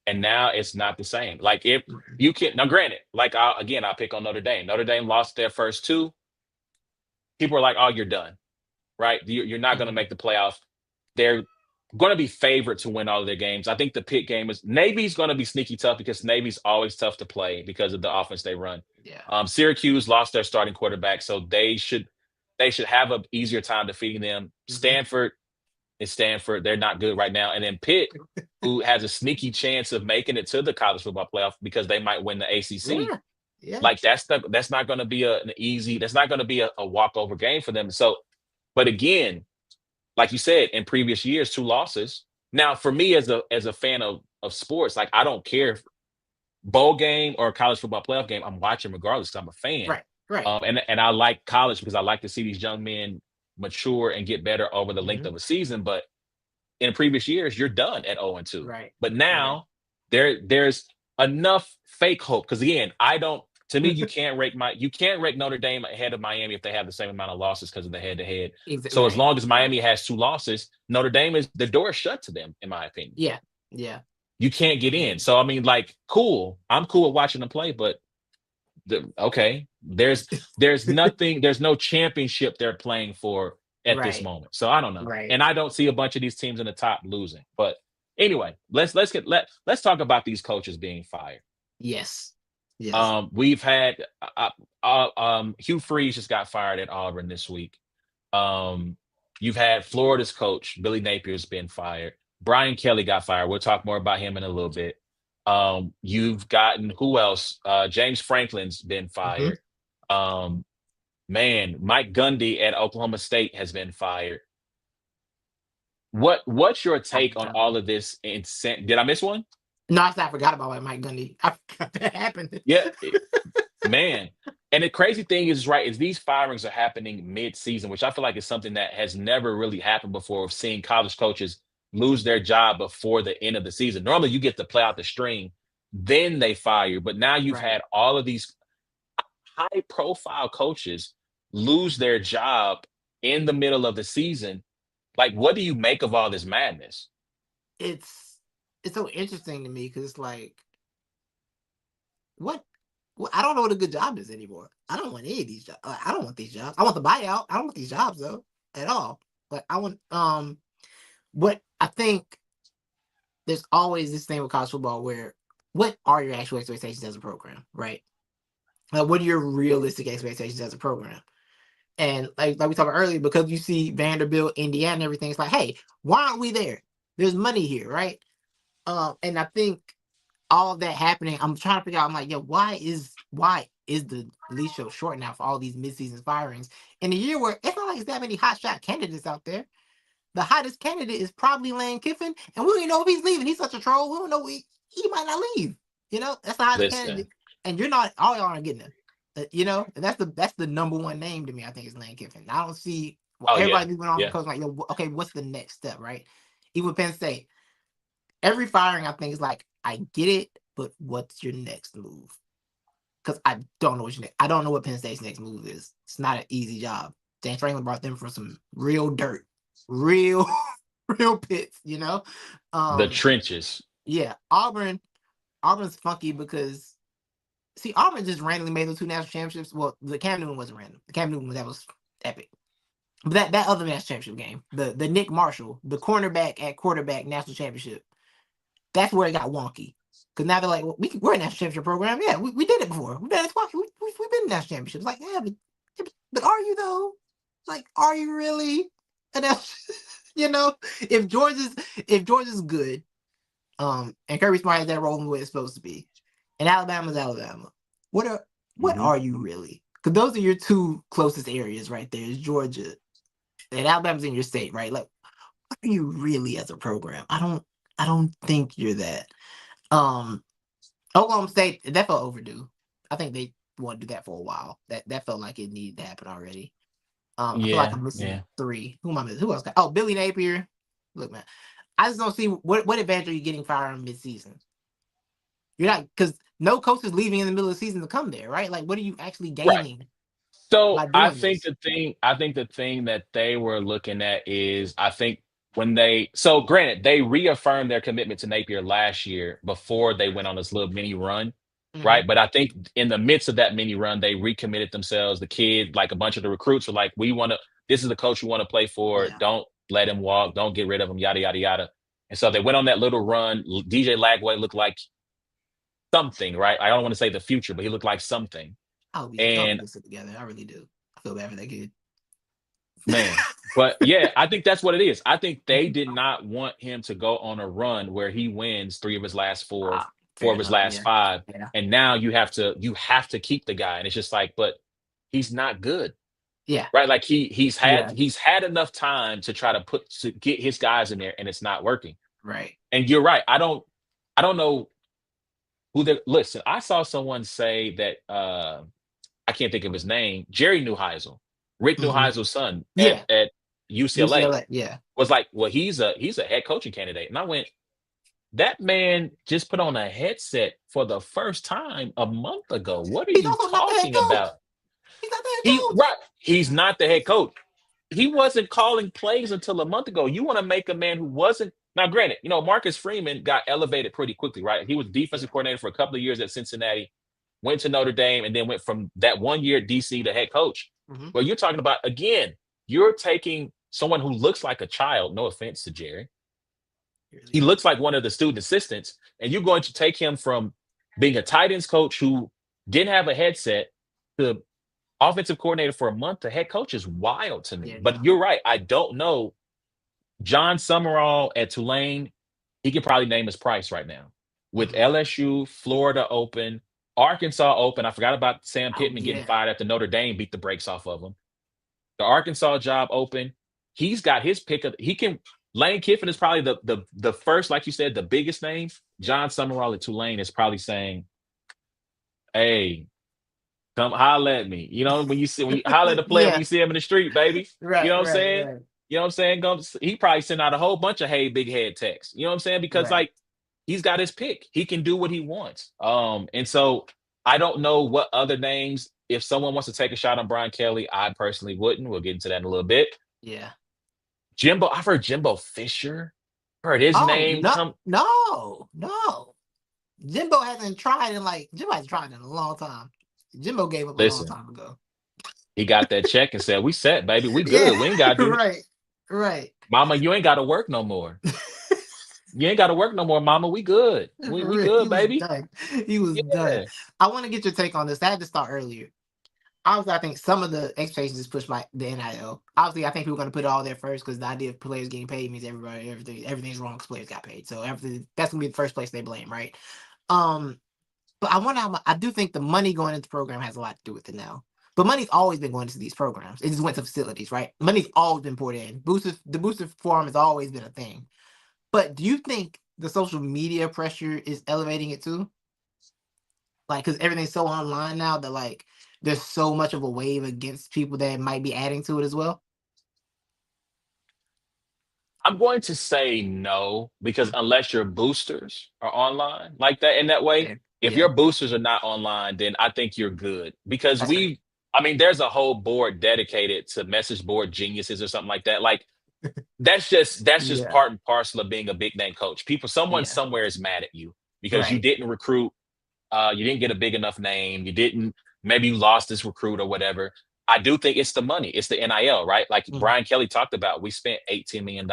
and now it's not the same. Like if you can now, granted, like I'll pick on Notre Dame. Notre Dame lost their first two. People are like, "Oh, you're done, right? You're not going to Mm-hmm. make the playoffs." They're going to be favored to win all of their games. I think the Pitt game is Navy's going to be sneaky tough because Navy's always tough to play because of the offense they run. Yeah. Syracuse lost their starting quarterback, so they should have an easier time defeating them. Mm-hmm. Stanford is Stanford. They're not good right now. And then Pitt, who has a sneaky chance of making it to the college football playoff because they might win the ACC. Yeah. Yeah. Like that's not going to be an easy. That's not going to be a walkover game for them. So, but again, like you said, in previous years, 2 losses. Now, for me as a fan of sports, like I don't care if bowl game or college football playoff game, I'm watching regardless because I'm a fan. Right. Right. And I like college because I like to see these young men mature and get better over the length Mhm. of a season. But in previous years, you're done at 0-2. Right. But Right. now there's enough fake hope because again, I don't. To me, you can't rank Notre Dame ahead of Miami if they have the same amount of losses because of the head to head. So as Right. long as Right. Miami has 2 losses, Notre Dame is the door is shut to them, in my opinion. Yeah. Yeah. You can't get in. So I mean, like, cool. I'm cool with watching them play, but okay, there's nothing, there's no championship they're playing for at this Right. moment. So I don't know, Right. and I don't see a bunch of these teams in the top losing. But anyway, let's talk about these coaches being fired. Yes. Yes. We've had Hugh Freeze just got fired at Auburn this week. Um, you've had Florida's coach Billy Napier's been fired. Brian Kelly got fired. We'll talk more about him in a little bit. You've gotten who else? James Franklin's been Hmm. fired. Um, man, Mike Gundy at Oklahoma State has been fired. What's your I take on forgot all about. of this? Did I miss one? No, I forgot about Mike Gundy. I forgot that happened. Yeah, man. And the crazy thing is, right, is these firings are happening mid-season, which I feel like is something that has never really happened before of seeing college coaches lose their job before the end of the season. Normally you get to play out the string, then they fire you. But now you've Right. had all of these high profile coaches lose their job in the middle of the season. Like, what do you make of all this madness? It's it's so interesting to me because it's like what. I don't know what a good job is anymore. I don't want any of these jobs. I don't want these jobs. I want the buyout. I don't want these jobs though at all. Like I want what I think there's always this thing with college football where what are your actual expectations as a program, right? Like what are your realistic expectations as a program? And like we talked about earlier, because you see Vanderbilt, Indiana, and everything, it's like, hey, why aren't we there? There's money here, right? And I think all of that happening, I'm trying to figure out. I'm like, yo, why is the leash so short now for all these midseason firings in a year where it's not like there's that many hot shot candidates out there? The hottest candidate is probably Lane Kiffin, and we don't even know if he's leaving. He's such a troll. We don't know he might not leave. You know, that's the hottest Listen, candidate, and you're not. All y'all aren't getting him. You know, and that's the number one name to me. I think is Lane Kiffin. I don't see oh yeah, everybody moving on from yeah. coach like, yo, okay, what's the next step, right? Even with Penn State, every firing I think is like, I get it, but what's your next move? Because I don't know what your next. I don't know what Penn State's next move is. It's not an easy job. James Franklin brought them from some real dirt, real, real pits. You know, The um, trenches. yeah. Auburn's funky because see, Auburn just randomly made those 2 national championships. Well, the Cam Newton wasn't random. The Cam Newton that was epic. But that other national championship game, the Nick Marshall, the cornerback at quarterback national championship, that's where it got wonky. Because now they're like, well, we're a national championship program. Yeah, we did it before. We've done it twice. We've been in national championships. Like, yeah, but are you though? Like, are you really? And that's, you know, if Georgia's good, and Kirby Smart has that rolling the way it's supposed to be, and Alabama's Alabama, what Mhm. are you really? Because those are your 2 closest areas right there. Is Georgia and Alabama's in your state, right? Like, what are you really as a program? I don't think you're that. Um, Oklahoma State, that felt overdue. I think they want to do that for a while. That felt like it needed to happen already. I feel like Yeah, I'm missing yeah. 3. Who am I missing? Who else got? Oh, Billy Napier. Look, man, I just don't see what advantage are you getting fired mid-season. You're not, because no coach is leaving in the middle of the season to come there, right? Like, what are you actually Right. gaining So by doing this? I think the thing that they were looking at is I think when they so granted they reaffirmed their commitment to Napier last year before they went on this little mini run, Hmm. right? But I think in the midst of that mini run, they recommitted themselves. The kid, like a bunch of the recruits, were like, "We want to. This is the coach we want to play for. Yeah. Don't let him walk. Don't get rid of him. Yada yada yada." And so they went on that little run. DJ Lagway looked like something, right? I don't want to say the future, but he looked like something. I hope he And gets it together. I really do. I feel bad for that kid. man. But yeah, I think that's what it is. I think they did not want him to go on a run where he wins three of his last four, four Fair of his enough. last Yeah. five, Yeah. and now you have to keep the guy, and it's just like, but he's not good, Yeah. right? Like he's had Yeah. he's had enough time to try to get his guys in there, and it's not working. Right. And you're right. I don't know who they listen. I saw someone say that I can't think of his name. Jerry Neuheisel, Rick Hmm. Neuheisel's son at Yeah. UCLA UCLA. Yeah. was like, well, he's a head coaching candidate. And I went, that man just put on a headset for the first time a month ago. What are He's you also not the head talking coach. about? He's not the head coach. He's not the head coach. He wasn't calling plays until a month ago. You want to make a man who wasn't now, granted, Marcus Freeman got elevated pretty quickly, right? He was defensive Yeah. coordinator for a couple of years at Cincinnati, went to Notre Dame, and then went from that 1 year at DC to head coach. Hmm. Well, you're talking about again, you're taking someone who looks like a child, no offense to Jerry. He really He does. looks like one of the student assistants, and you're going to take him from being a tight ends coach who didn't have a headset to offensive coordinator for a month to head coach is wild to me. Yeah. But No. you're right. I don't know. John Summerall at Tulane, he could probably name his price right now. With Hmm. LSU, Florida open, Arkansas open. I forgot about Sam Oh Pittman getting yeah. fired after Notre Dame beat the brakes off of him. The Arkansas job open. He's got his pick of he can Lane Kiffin is probably the first, like you said, the biggest name. John Summerall at Tulane is probably saying, hey, come holler at me. When you holler at the player when Yeah. you see him in the street, baby. You Right. know what I'm Right. saying? Right. You know what I'm saying? He probably sent out a whole bunch of hey big head texts. You know what I'm saying? Because Right. like he's got his pick. He can do what he wants. And so I don't know what other names. If someone wants to take a shot on Brian Kelly, I personally wouldn't. We'll get into that in a little bit. Yeah. Jimbo, I've heard Jimbo Fisher. Heard his Oh name no. come. No. No. Jimbo hasn't tried in a long time. Jimbo gave up a long Listen, time ago. he got that check and said, "We set, baby. We Yeah. good. We ain't got to do, Right. Right. Mama. You ain't got to work no more. You ain't got to work no more, Mama. We good. We For we real. He good, was baby. done. He was done. Yeah. I want to get your take on this. I had to start earlier. Obviously, I think some of the expectations is pushed by the NIL. Obviously, I think people are going to put it all there first because the idea of players getting paid means everything's wrong because players got paid. So everything that's going to be the first place they blame, right? Um, but I do think the money going into the program has a lot to do with it now. But money's always been going into these programs. It just went to facilities, right? Money's always been poured in. The booster forum has always been a thing. But do you think the social media pressure is elevating it too? Like, because everything's so online now that like there's so much of a wave against people that might be adding to it as well. I'm going to say no because unless your boosters are online like that in that way, Yeah, if yeah, your boosters are not online, then I think you're good because that's fair. I mean, there's a whole board dedicated to message board geniuses or something like that. Like that's just Yeah, part and parcel of being a big name coach. Someone yeah, somewhere is mad at you because you right. didn't recruit, you didn't get a big enough name, you didn't, maybe you lost this recruit or whatever. I do think it's the money, it's the NIL, right? Like Mhm. Brian Kelly talked about, we spent $18 million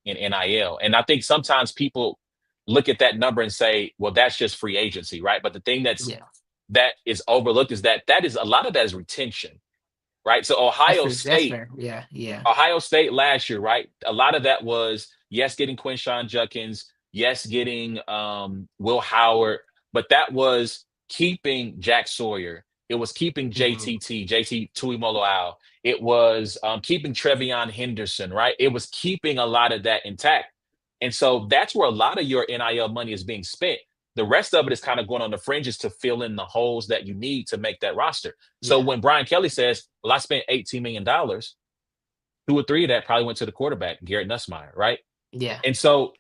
in NIL. And I think sometimes people look at that number and say, well, that's just free agency, right? But the thing Yeah, that is overlooked is that is a lot of that is retention, right? So that's true. That's fair. Yeah, yeah. Ohio State last year, right? A lot of that was yes, getting Quinshawn Judkins, yes, getting Will Howard, but that was keeping Jack Sawyer. It was keeping Mhm. JT Tuimoloau. It was keeping Trevion Henderson, right? It was keeping a lot of that intact. And so that's where a lot of your NIL money is being spent. The rest of it is kind of going on the fringes to fill in the holes that you need to make that roster. So Yeah, when Brian Kelly says, well, I spent $18 million, two or three of that probably went to the quarterback, Garrett Nussmeier, right? yeah, And so,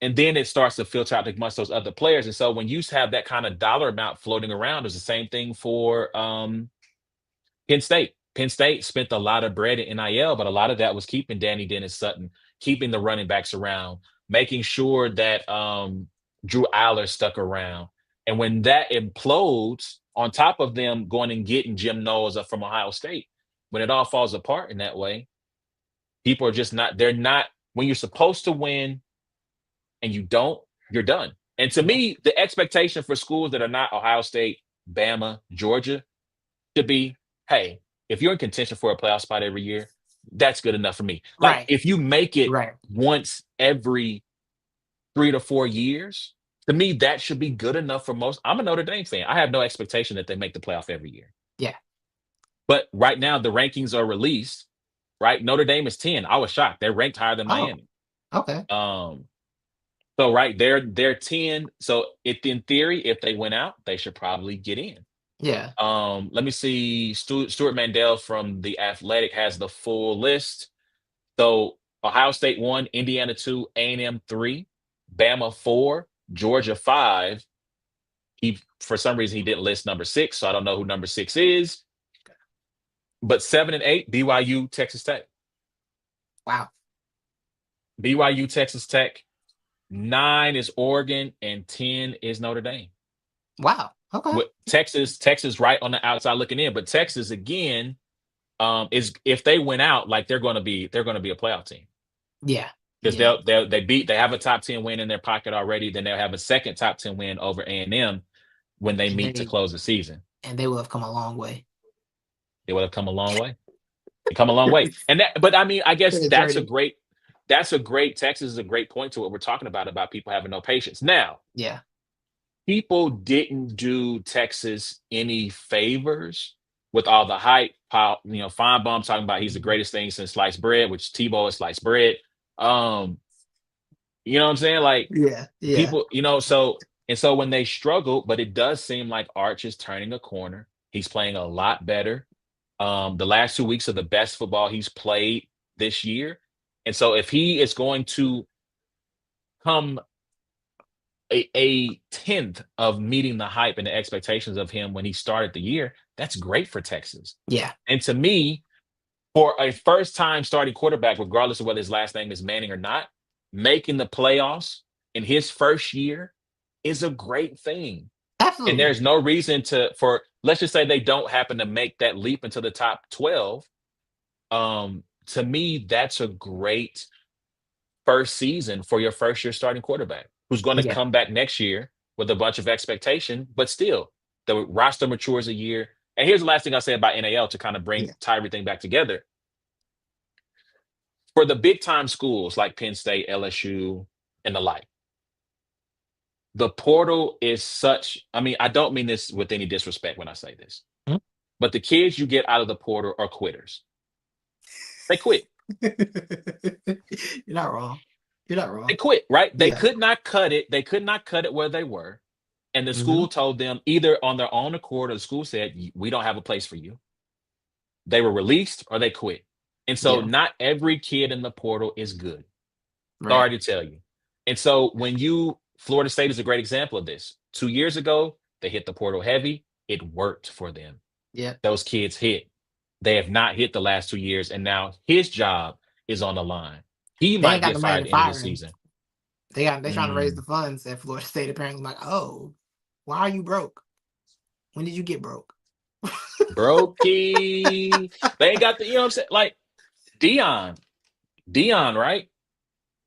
and then it starts to filter out amongst those other players. And so when you have that kind of dollar amount floating around, it's the same thing for Penn State. Penn State spent a lot of bread in NIL, but a lot of that was keeping Danny Dennis Sutton, keeping the running backs around, making sure that Drew Aller stuck around. And when that implodes, on top of them going and getting Jim Knowles up from Ohio State, when it all falls apart in that way, people are just not, they're not, when you're supposed to win and you don't, you're done. And to yeah. me, the expectation for schools that are not Ohio State, Bama, Georgia should be, hey, if you're in contention for a playoff spot every year, that's good enough for me. Like Right. if you make it Right. once every 3 to 4 years, to me that should be good enough for most. I'm a Notre Dame fan. I have no expectation that they make the playoff every year. Yeah. But right now the rankings are released. Right, Notre Dame is 10. I was shocked. They're ranked higher than Oh, Miami. okay. Um, so right, they're 10. So if in theory, if they went out, they should probably get in. Yeah. Let me see. Stuart Mandel from The Athletic has the full list. So Ohio State 1, Indiana 2, A&M 3, Bama 4, Georgia 5. He for some reason he didn't list number 6, so I don't know who number 6 is. But 7 and 8, BYU, Texas Tech. Wow. BYU, Texas Tech. 9 is Oregon, and 10 is Notre Dame. Wow. Okay. With Texas right on the outside looking in, but Texas again is if they went out, like they're going to be a playoff team Yeah. because Yeah. they have a top 10 win in their pocket already. Then they'll have a second top 10 win over A&M when they And meet to close the season. they will have come a long way. It would have come a long way. It come a long way, but I mean, I guess that's a great. Texas is a great point to what we're talking about people having no patience. Now, Yeah. people didn't do Texas any favors with all the hype. Feinbaum talking about he's the greatest thing since sliced bread, which Tebow is sliced bread. You know what I'm saying? Like Yeah. Yeah. people, so when they struggle, but it does seem like Arch is turning a corner. He's playing a lot better. The last 2 weeks are the best football he's played this year. And so if he is going to come a tenth of meeting the hype and the expectations of him when he started the year, that's great for Texas. Yeah. And to me, for a first-time starting quarterback, regardless of whether his last name is Manning or not, making the playoffs in his first year is a great thing. And Absolutely. there's no reason let's just say they don't happen to make that leap into the top 12. To me, that's a great first season for your first year starting quarterback who's going to Yeah. come back next year with a bunch of expectation, but still the roster matures a year. And here's the last thing I'll say about NAL to kind of tie everything back together. For the big time schools like Penn State, LSU, and the like, the portal is I don't mean this with any disrespect when I say this, Mhm. but the kids you get out of the portal are quitters. They quit. You're not wrong. You're not wrong. They quit, right? They Yeah. could not cut it. They could not cut it where they were. And the school told them either on their own accord or the school said, we don't have a place for you. They were released or they quit. And so Yeah. not every kid in the portal is good. Right. Sorry to tell you. And so Florida State is a great example of this. 2 years ago, they hit the portal heavy. It worked for them. Yeah. Those kids hit. They have not hit the last 2 years. And now his job is on the line. He They might ain't got get the money fired to at the end of the fire him. season. They're trying to raise the funds at Florida State. Apparently, like, oh, why are you broke? When did you get broke? Brokey. They ain't got the, you know what I'm saying? Like Dion, right?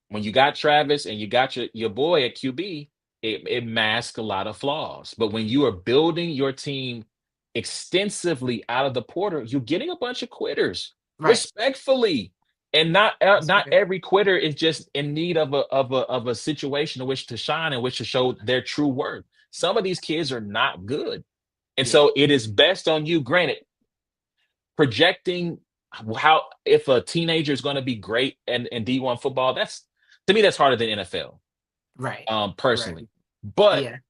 When you got Travis and you got your boy at QB, it masks a lot of flaws. But when you are building your team extensively out of the portal, you're getting a bunch of quitters, Right. respectfully. And not every quitter is just in need of a situation in which to shine, in which to show their true worth. Some of these kids are not good. And so it is best on you. Granted, projecting if a teenager is going to be great in D1 football, to me that's harder than NFL. Right. Personally. Right. But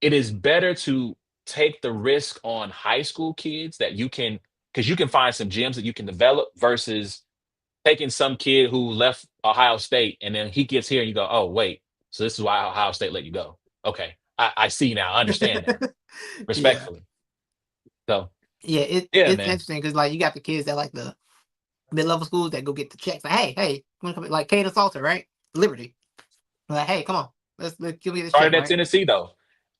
it is better to take the risk on high school kids because you can find some gems that you can develop versus taking some kid who left Ohio State and then he gets here and you go, oh, wait, so this is why Ohio State let you go. Okay. I see now. I understand now. Respectfully. So it's interesting because like you got the kids that like the mid-level schools that go get the checks. Like, hey, like Caden Salter, right? Liberty. Like, hey, come on, let's give me this started check. At Tennessee though.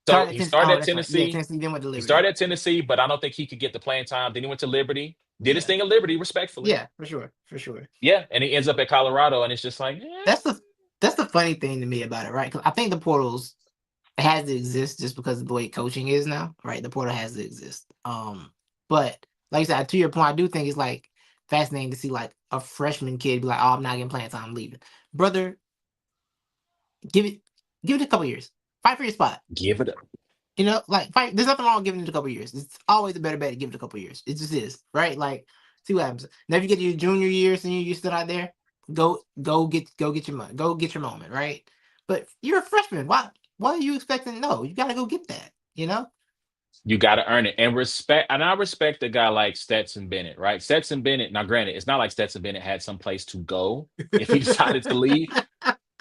So he started at Tennessee. Right. Tennessee then went to Liberty. He started at Tennessee, but I don't think he could get the playing time. Then he went to Liberty, did his thing at Liberty, respectfully. Yeah, for sure. Yeah, and he ends up at Colorado, and it's just like that's the funny thing to me about it, right? Because I think the portals has to exist just because of the way coaching is now, right? The portal has to exist. But like you said, to your point, I do think it's like fascinating to see like a freshman kid be like, "Oh, I'm not getting playing time, I'm leaving." Brother, give it, give it a couple years. Fight for your spot. Give it up. You know, like fight. There's nothing wrong with giving it a couple years. It's always a better bet to give it a couple years. It just is, right? Like, see what happens. Now, if you get to your junior year, senior year, still out there, go get your money, go get your moment, right? But you're a freshman. What are you expecting? No, you gotta go get that. You know? You got to earn it and respect. And I respect a guy like Stetson Bennett, right? Stetson Bennett. Now, granted, it's not like Stetson Bennett had some place to go if he decided to leave.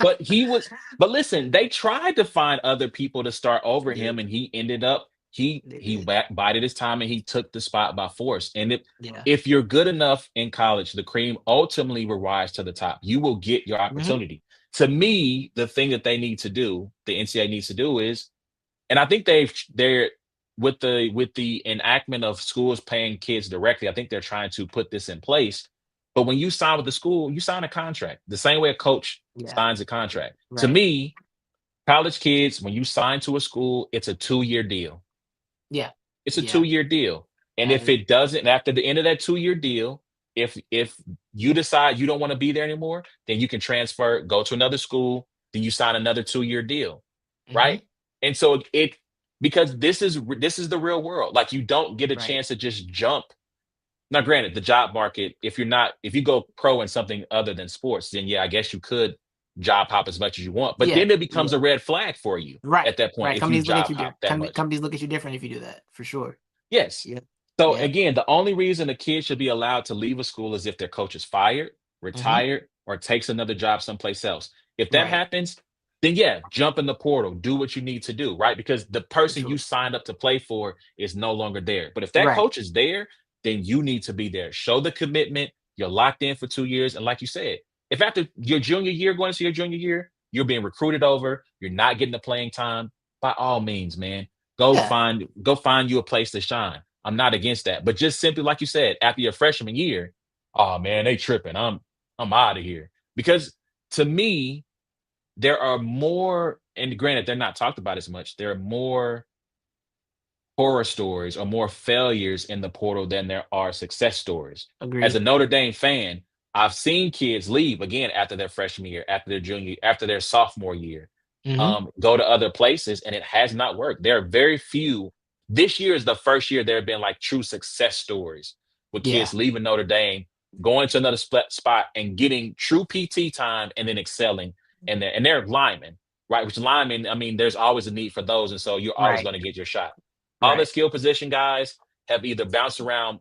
But he was, but listen, they tried to find other people to start over him, Did and he ended up they he did? bided his time and he took the spot by force. And Yeah. if you're good enough in college, the cream ultimately will rise to the top. You will get your Hmm. opportunity. To me, the thing that they need to do, the NCAA needs to do is, and I think they're with the enactment of schools paying kids directly, I think they're trying to put this in place. But when you sign with the school, you sign a contract the same way a coach Yeah. signs a contract. To Right. me, college kids, when you sign to a school, it's a 2-year deal. Yeah. It's a Yeah. 2-year deal. And if And it doesn't, after the end of that 2-year deal, if you decide you don't want to be there anymore, then you can transfer, go to another school, then you sign another 2-year deal, hmm. right? And so it because this is the real world. Like you don't get a Right. chance to just jump. Now, granted, the job market, if you go pro in something other than sports, then yeah, I guess you could job hop as much as you want. But Yeah. then it becomes Yeah. a red flag for you Right. at that point Right. if you Companies look at job you hop different. that much. Companies look at you different if you do that, for sure. Yes. Yep. So Yep. again, the only reason a kid should be allowed to leave a school is if their coach is fired, Hmm. retired, or takes another job someplace else. If that Right. happens, then yeah, jump in the portal, do what you need to do, right? Because the For person you sure. signed up to play for is no longer there. But if that Right. coach is there, then you need to be there. Show the commitment. You're locked in for 2 years. And like you said, if after your junior year, going into your junior year, you're being recruited over, you're not getting the playing time, by all means, man, Yeah. go find you a place to shine. I'm not against that. But just simply like you said, after your freshman year, oh man, they tripping. I'm out of here. Because to me, there are more, and granted, they're not talked about as much. There are more horror stories or more failures in the portal than there are success stories. As a Agreed. Notre Dame fan, I've seen kids leave again after their freshman year, after their junior, after their sophomore year, Hmm. go to other places, and it has not worked. There are very few. This year is the first year there have been like true success stories with Yeah. kids leaving Notre Dame, going to another spot, and getting true PT time, and then excelling. And they're linemen, right? Which linemen, I mean, there's always a need for those, and so you're always Right. going to get your shot. All the Right. skill position guys have either bounced around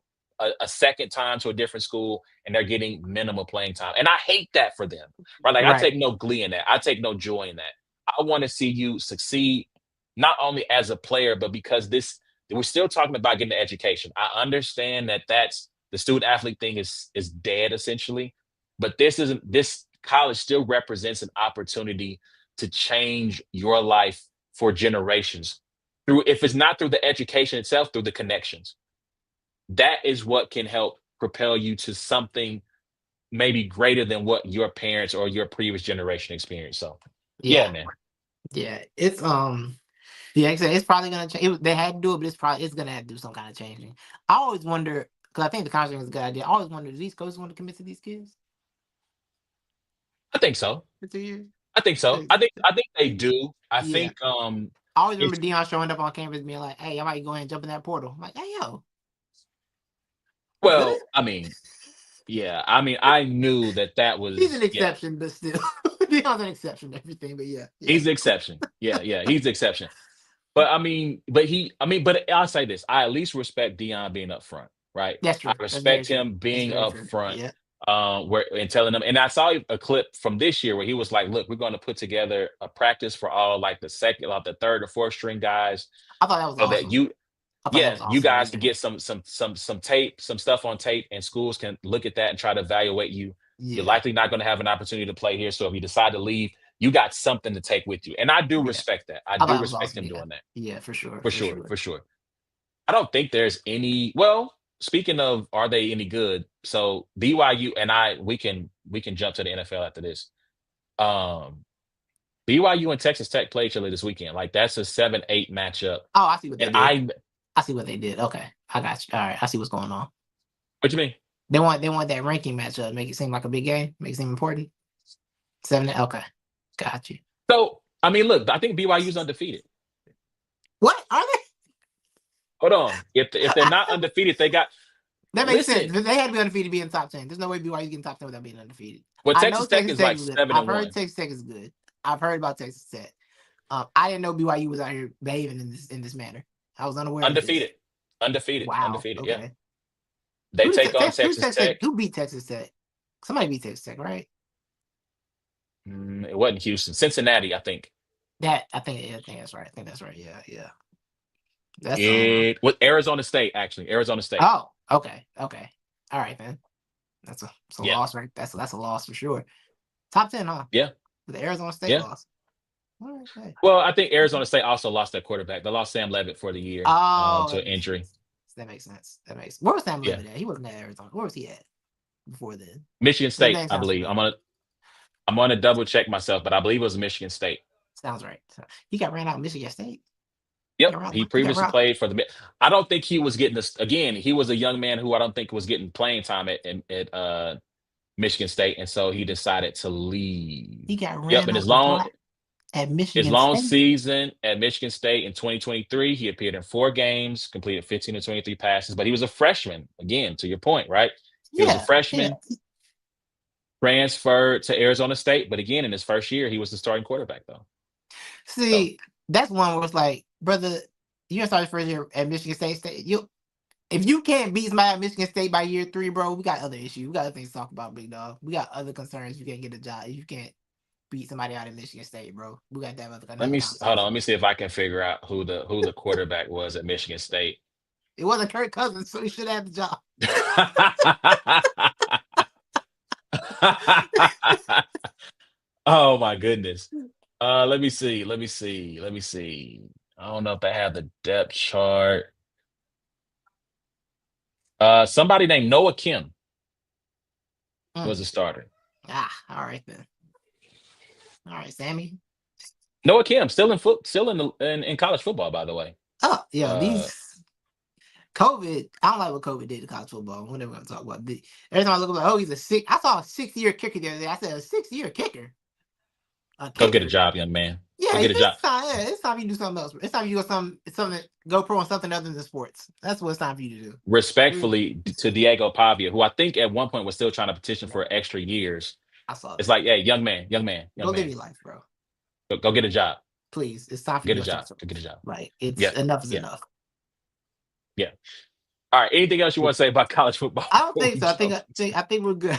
a second time to a different school and they're getting minimal playing time. And I hate that for them, right? Like I Right. take no glee in that. I take no joy in that. I want to see you succeed, not only as a player, but because we're still talking about getting the education. I understand that that's the student athlete thing is dead essentially, but this college still represents an opportunity to change your life for generations through, if it's not through the education itself, through the connections. That is what can help propel you to something maybe greater than what your parents or your previous generation experienced. So yeah, Yeah. man. Yeah. Yeah, like I said, it's probably gonna change. They had to do it, but it's gonna have to do some kind of changing. I always wonder because I think the contract is a good idea. I always wonder, do these coaches want to commit to these kids I think so. for 2 years? I think so. Like, I think they do. I yeah. think I always remember it's Dion showing up on campus being like, "Hey, I might go ahead and jump in that portal." I'm like, "Hey, yo, you good?" well, I mean, yeah. I mean, I knew that that He's an was yeah. exception, but still, Dion's an exception. To everything, but yeah, yeah, He's the exception. Yeah, yeah, he's the exception. But but I'll say this: I at least respect Dion being up front, right? that's I true. That's very respect true. him That's being very up true. front, Yeah, where and telling them. And I saw a clip from this year where he was like, "Look, we're going to put together a practice for all like the third or fourth string guys, I thought that was so that awesome. I thought that was you awesome what he guys can did. get some tape, some stuff on tape, and schools can look at that and try to evaluate you. You're Yeah, likely not going to have an opportunity to play here, so if you decide to leave, you got something to take with you." And I do yeah. respect that. I I thought do that was respect awesome. him Yeah, doing that yeah, for sure, for for sure, sure. for sure. I don't think there's any. Well, speaking of, are they any good? So BYU and we can jump to the NFL after this. Um, BYU and Texas Tech play each other this weekend. Like that's a 7-8 matchup, Oh, I see what they and did. I see what they did. Okay, I got you. All right, I see what's going on. What you mean? They want that ranking matchup, make it seem like a big game, make it seem important. 7. Okay, got you. So I mean, look, I think BYU's undefeated. What are they? Hold on. If they're not undefeated, they got That makes sense. listen. They had to be undefeated to be in the top 10. There's no way BYU's getting top 10 without being undefeated. Well, I know Texas Tech Texas is Tech like is good. seven I've and heard one. Texas Tech is good. I've heard about Texas Tech. I didn't know BYU was out here behaving in this manner. I was unaware of this. Undefeated. Undefeated. Wow. Undefeated. Yeah. Okay. They take on Who's Texas Texas Tech? Tech. Who beat Texas Tech? Somebody beat Texas Tech, right? It wasn't Houston. Cincinnati, I think. I think that's right. I think that's right. Yeah. That's It was Arizona State, actually. Arizona State. Oh, okay. All right, then. That's a Yeah. loss, right? That's a loss for sure. Top 10, huh? Yeah. The Arizona State Yeah. loss. Okay. Well, I think Arizona State also lost their quarterback. They lost Sam Levitt for the year Oh, to injury. That makes sense. Where was Sam Yeah. Levitt at? He wasn't at Arizona. Where was he at before then? Michigan That State, name I sounds believe. familiar. I'm gonna double check myself, but I believe it was Michigan State. Sounds right. He got ran out of Michigan State. Yep, he previously played for the. I don't think he was getting this again. He was a young man who I don't think was getting playing time at Michigan State, and so he decided to leave. He got ran Yep, and out the block at Michigan long State. season at Michigan State in 2023, he appeared in 4 games, completed 15 to 23 passes, but he was a freshman. Again, to your point, right? He was a freshman, transferred to Arizona State, but again, in his first year, he was the starting quarterback, though. See, that's one where it's like, brother, you're starting first year at Michigan State. If you can't beat somebody at Michigan State by year 3, bro, we got other issues. We got other things to talk about, big dog. We got other concerns. You can't get a job. You can't beat somebody out of Michigan State, bro. We got to have other. Let me hold on. Let me see if I can figure out who the quarterback was at Michigan State. It wasn't Kirk Cousins, so he should have the job. Oh my goodness. Let me see. I don't know if I have the depth chart. Somebody named Noah Kim was a starter. All right then. All right, Sammy. Noah Kim still in college football, by the way. Oh, yeah, these COVID. I don't like what COVID did to college football. We're never gonna talk about it. Every time I look like, he's I saw a 6-year kicker the other day. I said a 6-year kicker. Go get a job, young man. Yeah, go get a job. It's time you do something else. It's time you go pro on something other than sports. That's what it's time for you to do. Respectfully to Diego Pavia, who I think at one point was still trying to petition for extra years. I saw that. It's like, hey, young man. Go live your life, bro. Go get a job. Please, it's time for you to get a job. Go get a job. Like enough is enough. Yeah. All right. Anything else you want to say about college football? I don't think so. I think we're good.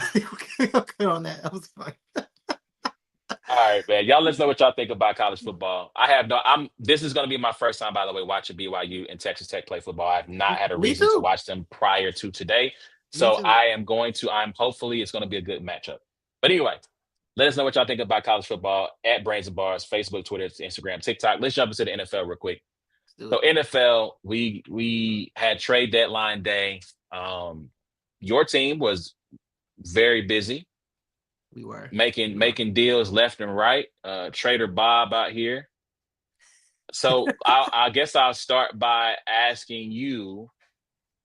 We're good on that. That was fun. All right, man. Y'all let us know what y'all think about college football. This is going to be my first time, by the way, watching BYU and Texas Tech play football. I've not had a reason to watch them prior to today. So hopefully it's going to be a good matchup. But anyway, let us know what y'all think about college football at Brains and Bars, Facebook, Twitter, Instagram, TikTok. Let's jump into the NFL real quick. So NFL, we had trade deadline day. Your team was very busy. We were making deals left and right. Trader Bob out here. So I guess I'll start by asking you,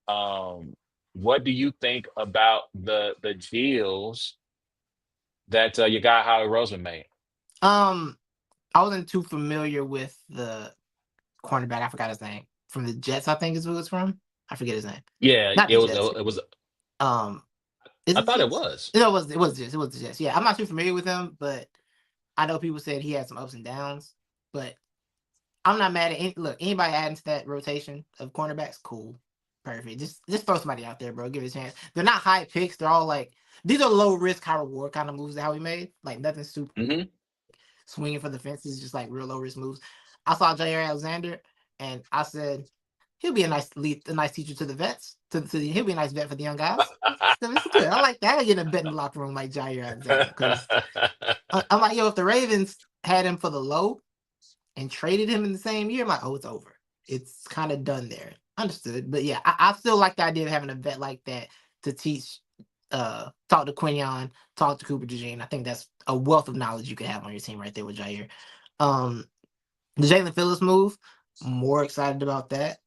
what do you think about the deals that your guy Howie Roseman made? I wasn't too familiar with the cornerback. I forgot his name. From the Jets, I think is who it's from. I forget his name. Yeah, it was. I thought it was. No, it was the Jets. Yeah, I'm not too familiar with him, but I know people said he had some ups and downs. But I'm not mad at anybody adding to that rotation of cornerbacks. Cool, perfect. Just throw somebody out there, bro. Give it a chance. They're not high picks. They're all like these are low risk, high reward kind of moves that Howie made. Like nothing super swinging for the fences, just like real low risk moves. I saw Jair Alexander, and I said he'll be a nice teacher to the vets. He'll be a nice vet for the young guys. So it's good. I like that. I get a bet in the locker room like Jair Alexander. Because I'm like, if the Ravens had him for the low and traded him in the same year, I'm like, it's over. It's kind of done there. Understood. But yeah, I still like the idea of having a vet like that to teach, talk to Quinion, talk to Cooper DeJean. I think that's a wealth of knowledge you can have on your team right there with Jair. The Jalen Phillips move, more excited about that.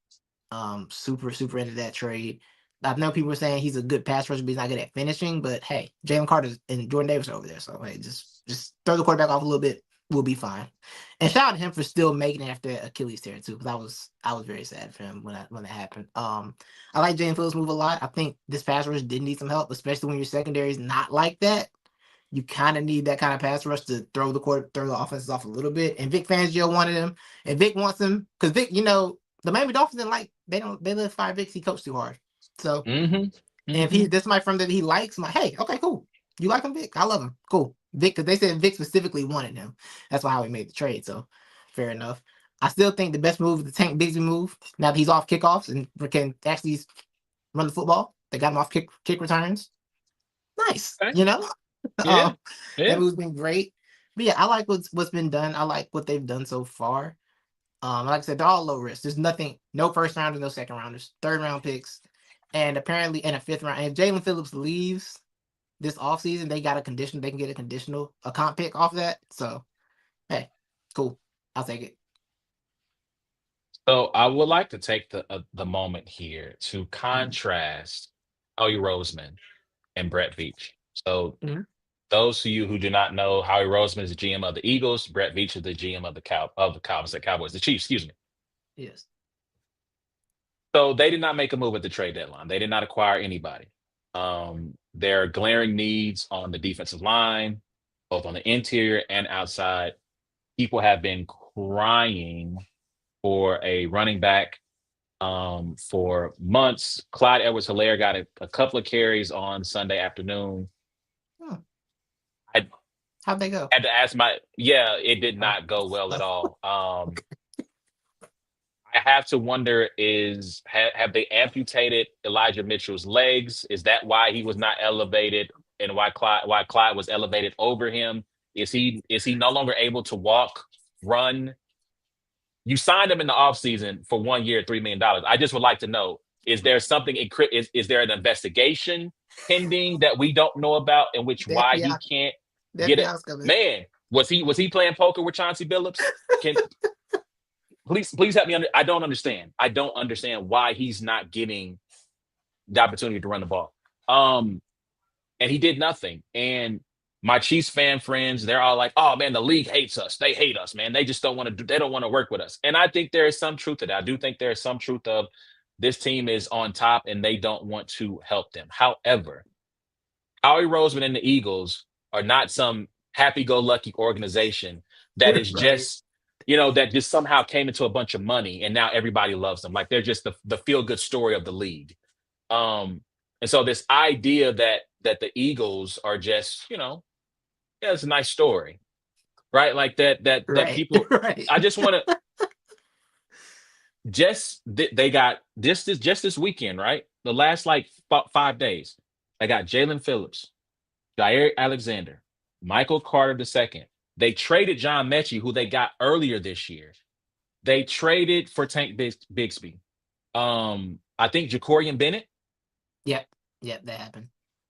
Super into that trade. I know people are saying he's a good pass rusher, but he's not good at finishing. But hey, Jalen Carter and Jordan Davis are over there, so hey, just throw the quarterback off a little bit, we'll be fine. And shout out to him for still making it after Achilles tear too, because I was very sad for him when that happened. I like Jalen Phillips' move a lot. I think this pass rush did need some help, especially when your secondary is not like that. You kind of need that kind of pass rush to throw the offenses off a little bit. And Vic Fangio wanted him, and Vic wants him because Vic, the Miami Dolphins didn't like they let fire Vic. He coached too hard. So Mm-hmm. and if Mm-hmm. this is my friend that he likes, I'm like, hey, okay, cool. You like him, Vic? I love him. Cool. Vic, because they said Vic specifically wanted him. That's why how he made the trade. So fair enough. I still think the best move is the Tank Bigsby move. Now that he's off kickoffs and can actually run the football, they got him off kick returns. Nice, Okay. Yeah. um, that Yeah. move's been great. But yeah, I like what's been done. I like what they've done so far. Like I said, they're all low risk. There's nothing, no first rounders, no second rounders, third round picks, and apparently in a fifth round. And if Jalen Phillips leaves this offseason, they got a condition. They can get a comp pick off that. So hey, cool. I'll take it. So I would like to take the moment here to contrast Howie Roseman and Brett Veach. So Mm-hmm. those of you who do not know, Howie Roseman is the GM of the Eagles. Brett Veach is the GM of the Cowboys, the Chiefs. Excuse me. Yes. So they did not make a move at the trade deadline. They did not acquire anybody. There are glaring needs on the defensive line, both on the interior and outside. People have been crying for a running back for months. Clyde Edwards-Helaire got a couple of carries on Sunday afternoon. Hmm. I How'd they go? had to ask yeah, it did Oh. not go well at Oh. all. I have to wonder have they amputated Elijah Mitchell's legs? Is that why he was not elevated and why Clyde was elevated over him? Is he no longer able to walk, run? You signed him in the offseason for 1 year, $3 million. I just would like to know, is there something is there an investigation pending that we don't know about in which The why he FBI, can't the get it? FBI's coming. Man, was he playing poker with Chauncey Billups? Can please help me I don't understand. I don't understand why he's not getting the opportunity to run the ball. And he did nothing. And my Chiefs fan friends, they're all like, "Oh man, the league hates us. They hate us, man. They just don't want to do. They don't want to work with us." And I think there is some truth to that. I do think there is some truth of this team is on top and they don't want to help them. However, Howie Roseman and the Eagles are not some happy-go-lucky organization that is Right. just, that just somehow came into a bunch of money and now everybody loves them. Like they're just the feel-good story of the league. Um, and so this idea that the Eagles are just, yeah, it's a nice story, right? Like that Right. people. Right. I just want to they got just this weekend, right? The last like 5 days, they got Jalen Phillips, Jair Alexander, Michael Carter II. They traded John Mechie, who they got earlier this year. They traded for Tank Bigsby. I think Jacorian Bennett. Yep. Yep. That happened.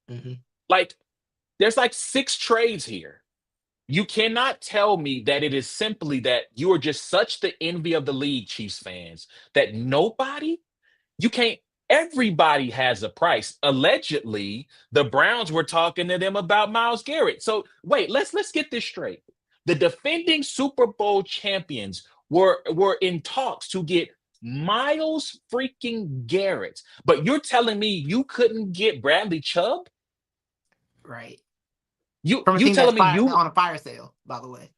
Mm-hmm. Like, there's like 6 trades here. You cannot tell me that it is simply that you are just such the envy of the league, Chiefs fans, that you can't, everybody has a price. Allegedly, the Browns were talking to them about Myles Garrett. So wait, let's get this straight. The defending Super Bowl champions were in talks to get Myles freaking Garrett. But you're telling me you couldn't get Bradley Chubb? Right. You From a you team that's telling me fire you on a fire sale, by the way.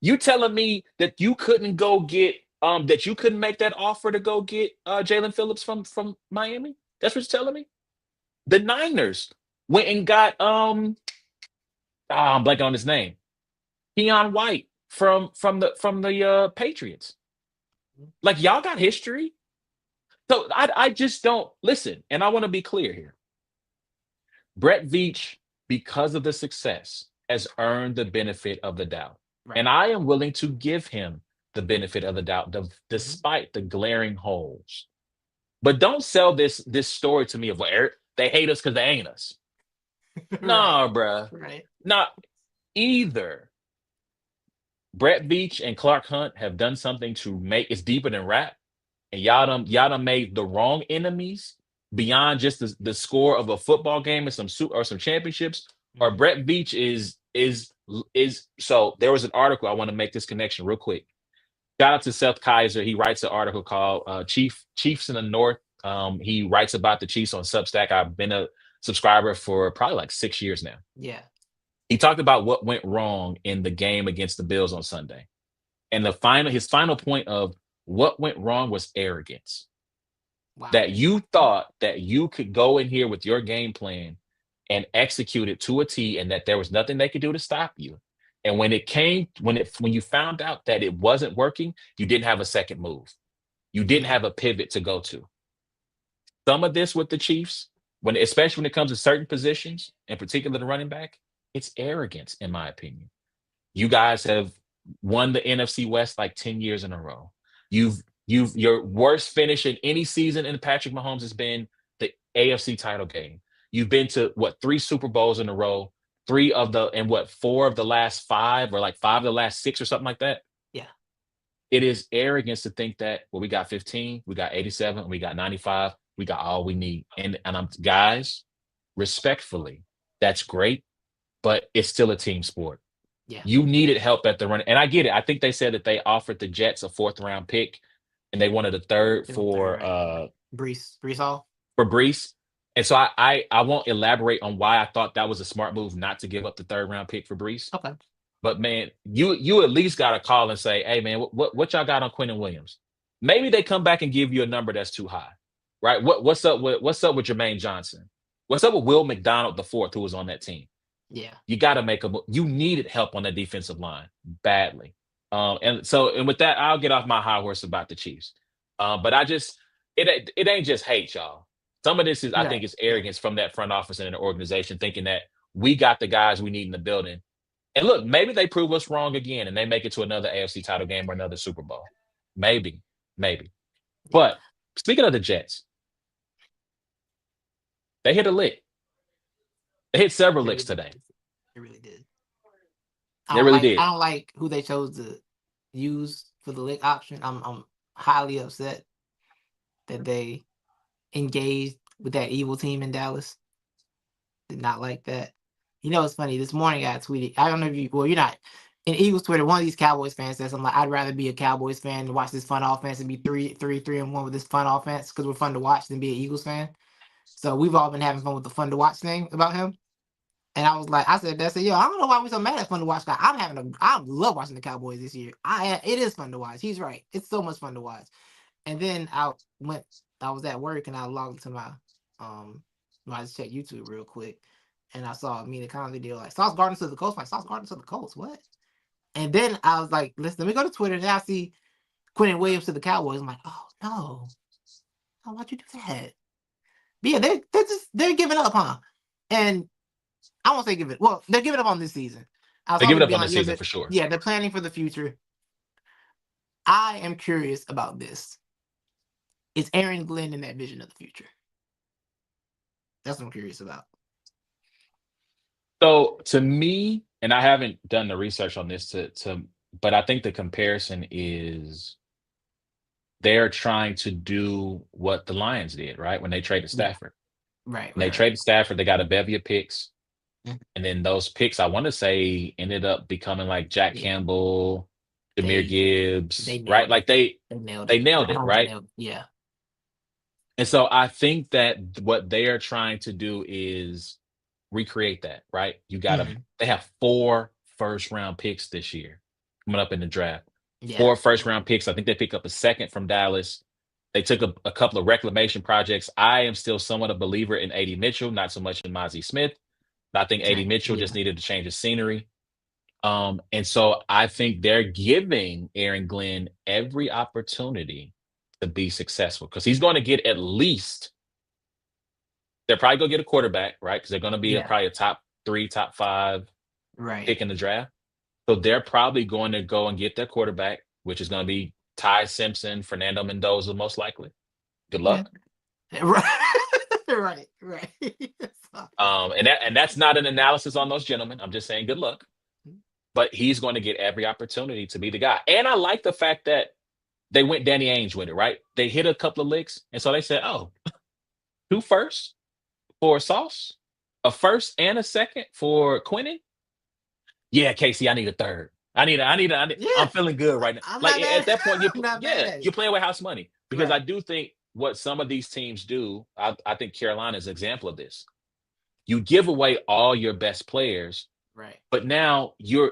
You telling me that you couldn't go get that you couldn't make that offer to go get Jalen Phillips from Miami? That's what you're telling me? The Niners went and got I'm blanking on his name. Keon White from the Patriots. Like y'all got history. So I just don't listen, and I want to be clear here. Brett Veach, because of the success, has earned the benefit of the doubt. Right. And I am willing to give him the benefit of the doubt, Mm-hmm. despite the glaring holes. But don't sell this story to me of where they hate us because they ain't us. Right. Nah, bruh. Right. Not either. Brett Veach and Clark Hunt have done something to make it's deeper than rap. And y'all done made the wrong enemies beyond just the score of a football game and some championships, or Mhm. Brett Veach is so there was an article. I want to make this connection real quick. Shout out to Seth Kaiser. He writes an article called Chiefs in the North. He writes about the Chiefs on Substack. I've been a subscriber for probably like 6 years now. Yeah. He talked about what went wrong in the game against the Bills on Sunday. And his final point of what went wrong was arrogance. Wow. That you thought that you could go in here with your game plan and execute it to a T, and that there was nothing they could do to stop you. And when you found out that it wasn't working, you didn't have a second move. You didn't Yeah. have a pivot to go to. Some of this with the Chiefs, especially when it comes to certain positions, in particular the running back, it's arrogance, in my opinion. You guys have won the NFC West like 10 years in a row. Your worst finish in any season in Patrick Mahomes has been the AFC title game. You've been to what, 3 Super Bowls in a row, four of the last five, or like five of the last six, or something like that. Yeah. It is arrogance to think that, well, we got 15, we got 87, we got 95, we got all we need. And I'm guys, respectfully, that's great, but it's still a team sport. Yeah. You needed help at the run. And I get it. I think they said that they offered the Jets a 4th-round pick and they wanted a third Brees Hall. for Brees. And so I won't elaborate on why I thought that was a smart move not to give up the 3rd-round pick for Brees. Okay. But man, you at least got to call and say, hey man, what y'all got on Quentin Williams? Maybe they come back and give you a number that's too high, right? What's up with Jermaine Johnson? What's up with Will McDonald the fourth, who was on that team? Yeah. You got to make a move. You needed help on the defensive line badly. And with that, I'll get off my high horse about the Chiefs. But it ain't just hate, y'all. Some of this is, I think, is arrogance from that front office and the organization, thinking that we got the guys we need in the building. And look, maybe they prove us wrong again and they make it to another AFC title game or another Super Bowl. Maybe. But speaking of the Jets, they hit a lick. They hit several licks today. They really did. They really did. I don't like who they chose to use for the lick option. I'm highly upset that they engaged with that evil team in Dallas. Did not like that. You know, it's funny. This morning I tweeted. I don't know if you're not in Eagles Twitter. One of these Cowboys fans says, "I'm like, I'd rather be a Cowboys fan and watch this fun offense and be 3-3-1 with this fun offense because we're fun to watch than be an Eagles fan." So we've all been having fun with the fun to watch thing about him. And I was like, I said, yo, I don't know why we're so mad at fun to watch guy. I love watching the Cowboys this year. It is fun to watch. He's right. It's so much fun to watch. And then I was at work and I logged into my I just checked YouTube real quick. And I saw me and the Conley deal like Sauce Gardner to the Colts. Like Sauce Gardner to the Colts, what? And then I was like, listen, let me go to Twitter and I see Quentin Williams to the Cowboys. I'm like, oh no, why'd you do that? But yeah, they're giving up, huh? And I won't say they're giving up on this season. They're giving up on this season for sure. Yeah, they're planning for the future. I am curious about this. Is Aaron Glenn in that vision of the future? That's what I'm curious about. So to me, and I haven't done the research on this but I think the comparison is they're trying to do what the Lions did, right? When they traded Stafford. Right. When they traded Stafford, they got a bevy of picks. Mm-hmm. And then those picks, I want to say, ended up becoming like Jack Campbell, Jahmyr Gibbs, right? Like they nailed it, right? Yeah. And so I think that what they are trying to do is recreate that, right? They have 4 first-round picks this year coming up in the draft. Yeah. 4 first-round picks. I think they picked up a second from Dallas. They took a couple of reclamation projects. I am still somewhat a believer in A.D. Mitchell, not so much in Mozzie Smith. I think A.D. Mitchell just needed to change his scenery. And so I think they're giving Aaron Glenn every opportunity to be successful because he's going to get at least, they're probably going to get a quarterback, right? Because they're going to be probably a top 3, top 5 pick in the draft. So they're probably going to go and get their quarterback, which is going to be Ty Simpson, Fernando Mendoza, most likely. Good luck. Yeah. Right. And that's not an analysis on those gentlemen. I'm just saying good luck. But he's going to get every opportunity to be the guy. And I like the fact that they went Danny Ainge with it, right? They hit a couple of licks. And so they said, oh, 2 firsts for Sauce, a first and a second for Quinnen. Yeah, Casey, I need a third. I'm Yeah, feeling good right now. I'm Like not at mad. that point, I'm not mad at you're it. playing with house money because I Right, do think what some of these teams do. I think Carolina is an example of this. You give away all your best players, right. but now you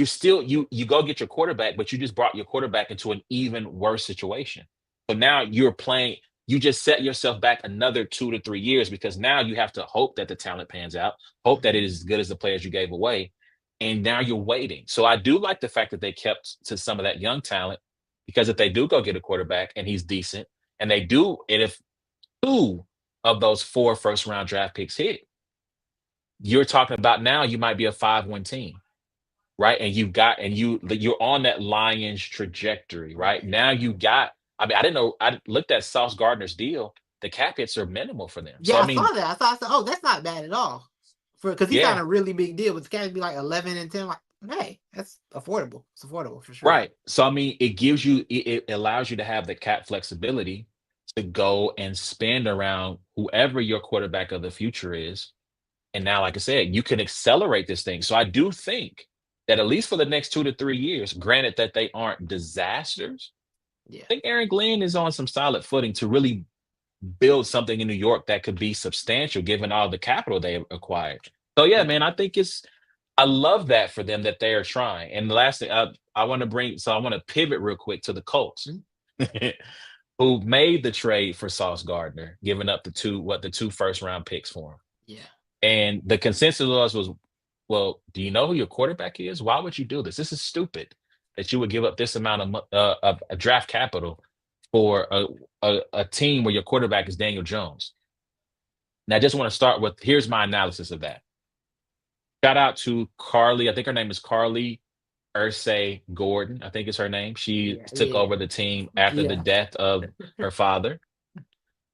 still you go get your quarterback, but you just brought your quarterback into an even worse situation. So now you're playing, you just set yourself back another 2 to 3 years because now you have to hope that the talent pans out, hope that it Mhm. is as good as the players you gave away. And now you're waiting. So I do like the fact that they kept to some of that young talent because if they do go get a quarterback and he's decent, and they do, and if two of those 4 first round draft picks hit, you're talking about now you might be a 5-1 team, right? And you're on that Lions trajectory, right? Right. Now you got. I mean, I didn't know. I looked at Sauce Gardner's deal. The cap hits are minimal for them. So Yeah, I I saw mean, that. I said, oh, that's not bad at all. For because he signed yeah, a really big deal, but the guys be like 11 and 10. Like, hey, that's affordable. It's affordable for sure. right. So I mean, it gives you, it allows you to have the cap flexibility to go and spend around whoever your quarterback of the future is. And now, like I said, you can accelerate this thing. So I do think that at least for the next 2 to 3 years, granted that they aren't disasters, Yeah. I think Aaron Glenn is on some solid footing to really build something in New York that could be substantial given all the capital they acquired. So yeah, man, I think I love that for them that they are trying. And the last thing I want to bring, so I want to pivot real quick to the Colts, Mhm. who made the trade for Sauce Gardner, giving up the 2 first round picks for him. Yeah. And the consensus was, well, do you know who your quarterback is? Why would you do this? This is stupid that you would give up this amount of draft capital for a team where your quarterback is Daniel Jones. Now, I just want to start with, here's my analysis of that. Shout out to Carly. I think her name is Carly Ursay Gordon. I think is her name. She Yeah. took Yeah. over the team after the Yeah. death of her father.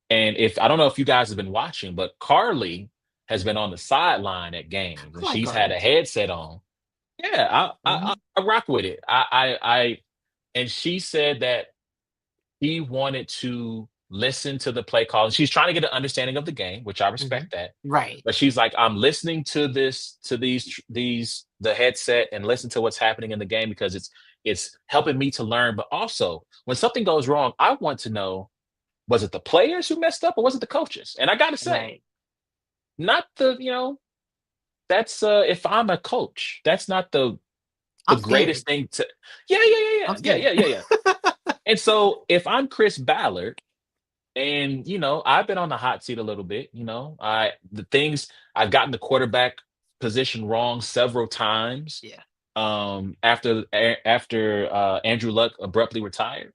And if I don't know if you guys have been watching, but Carly has been on the sideline at games I and like she's had Carly. a headset on. Yeah, Hmm. I rock with it. And she said that he wanted to listen to the play call. She's trying to get an understanding of the game, which I Hmm. respect that. Right. But she's like, I'm listening to the headset and listen to what's happening in the game because it's helping me to learn. But also, when something goes wrong, I want to know, was it the players who messed up or was it the coaches? And I gotta say, Right. not that's if I'm a coach, that's not the I'm greatest scared. thing to. Yeah, yeah, yeah, I'm yeah, yeah, scared. yeah, yeah, yeah. And so if I'm Chris Ballard, and I've been on the hot seat a little bit, I've gotten the quarterback position wrong several times. Yeah. After Andrew Luck abruptly retired.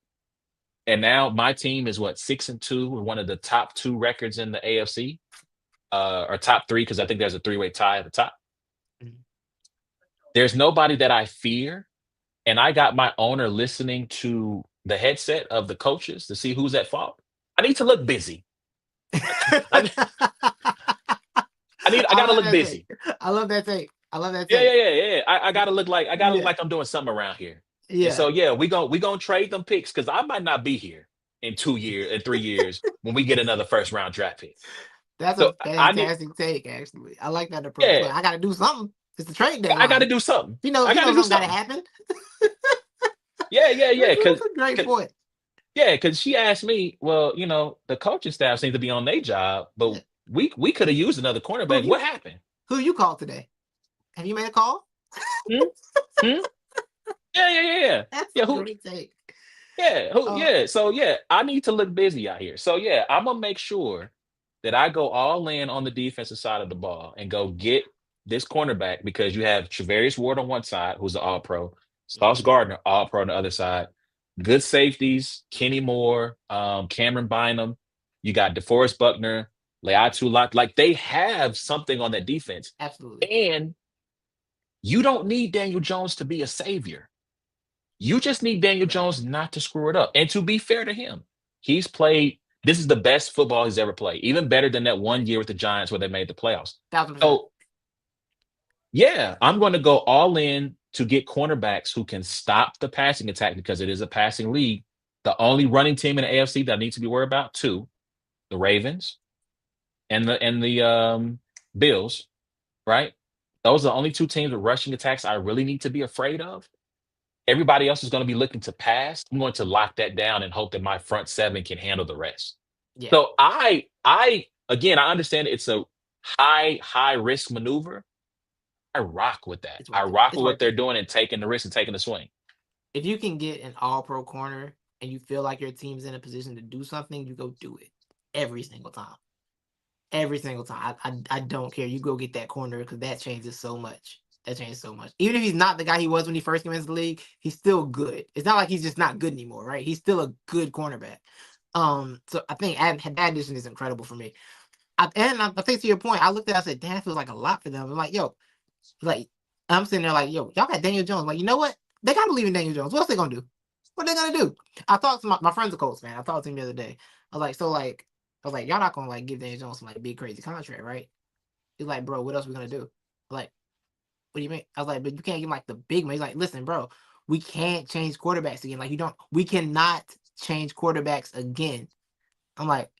And now my team is what, 6-2, with one of the top two records in the AFC, or top three, because I think there's a three-way tie at the top. Mhm. There's nobody that I fear, and I got my owner listening to the headset of the coaches to see who's at fault. I need to look busy. I, I I gotta love look that take. busy. I love that take. I love that Yeah, yeah, take. yeah, yeah. I gotta look Yeah. like I'm doing something around here. And Yeah. so yeah, we gonna trade them picks because I might not be here in 2 years, in 3 years when we get another first round draft pick. That's So a I need, fantastic take, actually. I like that approach. yeah, Look, I got to do something. It's the trade I gotta deadline. do something. You know, I you gotta know do something got to something. happen. Yeah, yeah, yeah. That's a great point. Yeah, because she asked me, well, the coaching staff seems to be on their job, but Yeah. we could have used another Who cornerback. What you happened? who you called today? Have you made a call? Hmm? Hmm? Yeah, yeah, yeah, yeah. That's Yeah, a who? great take. Yeah, who? Uh, Yeah. So yeah, I need to look busy out here. So yeah, I'm gonna make sure that I go all in on the defensive side of the ball and go get this cornerback because you have Travarius Ward on one side, who's an All Pro, Sauce mhm. Gardner, All Pro on the other side. Good safeties, Kenny Moore, Cameron Bynum. You got DeForest Buckner, Leatu Lock. Like they have something on that defense, Absolutely. and you don't need Daniel Jones to be a savior. You just need Daniel Right. Jones not to screw it up. And to be fair to him, he's played, this is the best football he's ever played, even better than that one year with the Giants where they made the playoffs. 1000%. So, yeah, I'm going to go all in to get cornerbacks who can stop the passing attack because it is a passing league. The only running team in the AFC that I need to be worried about, two, the Ravens, and the Bills, right? Those are the only two teams with rushing attacks I really need to be afraid of. Everybody else is going to be looking to pass. I'm going to lock that down and hope that my front seven can handle the rest. Yeah, So I again, I understand it's a high risk maneuver. I rock with that. it's I worth it. rock It's with what worth they're it. doing and taking the risk and taking the swing. If you can get an all-pro corner and you feel like your team's in a position to do something, you go do it every single time. Every single time. I don't care. You go get that corner because that changes so much. That changes so much. Even if he's not the guy he was when he first came into the league, he's still good. It's not like he's just not good anymore, right? He's still a good cornerback. So I think that addition is incredible for me. I think to your point, I looked at it, I said, damn, that feels like a lot for them. I'm like, yo, like I'm sitting there like, yo, y'all got Daniel Jones. Like, you know what? They gotta believe in Daniel Jones. What else they gonna do? What they gonna do? I talked to my friend's a Colts fan. I talked to him the other day. I was like, I was like, y'all not gonna like give Daniel Jones some like big crazy contract, right? He's like, bro, what else we gonna do? I'm like, what do you mean? I was like, but you can't give him like the big man. He's like, listen, bro, we can't change quarterbacks again. Like, we cannot change quarterbacks again. I'm like,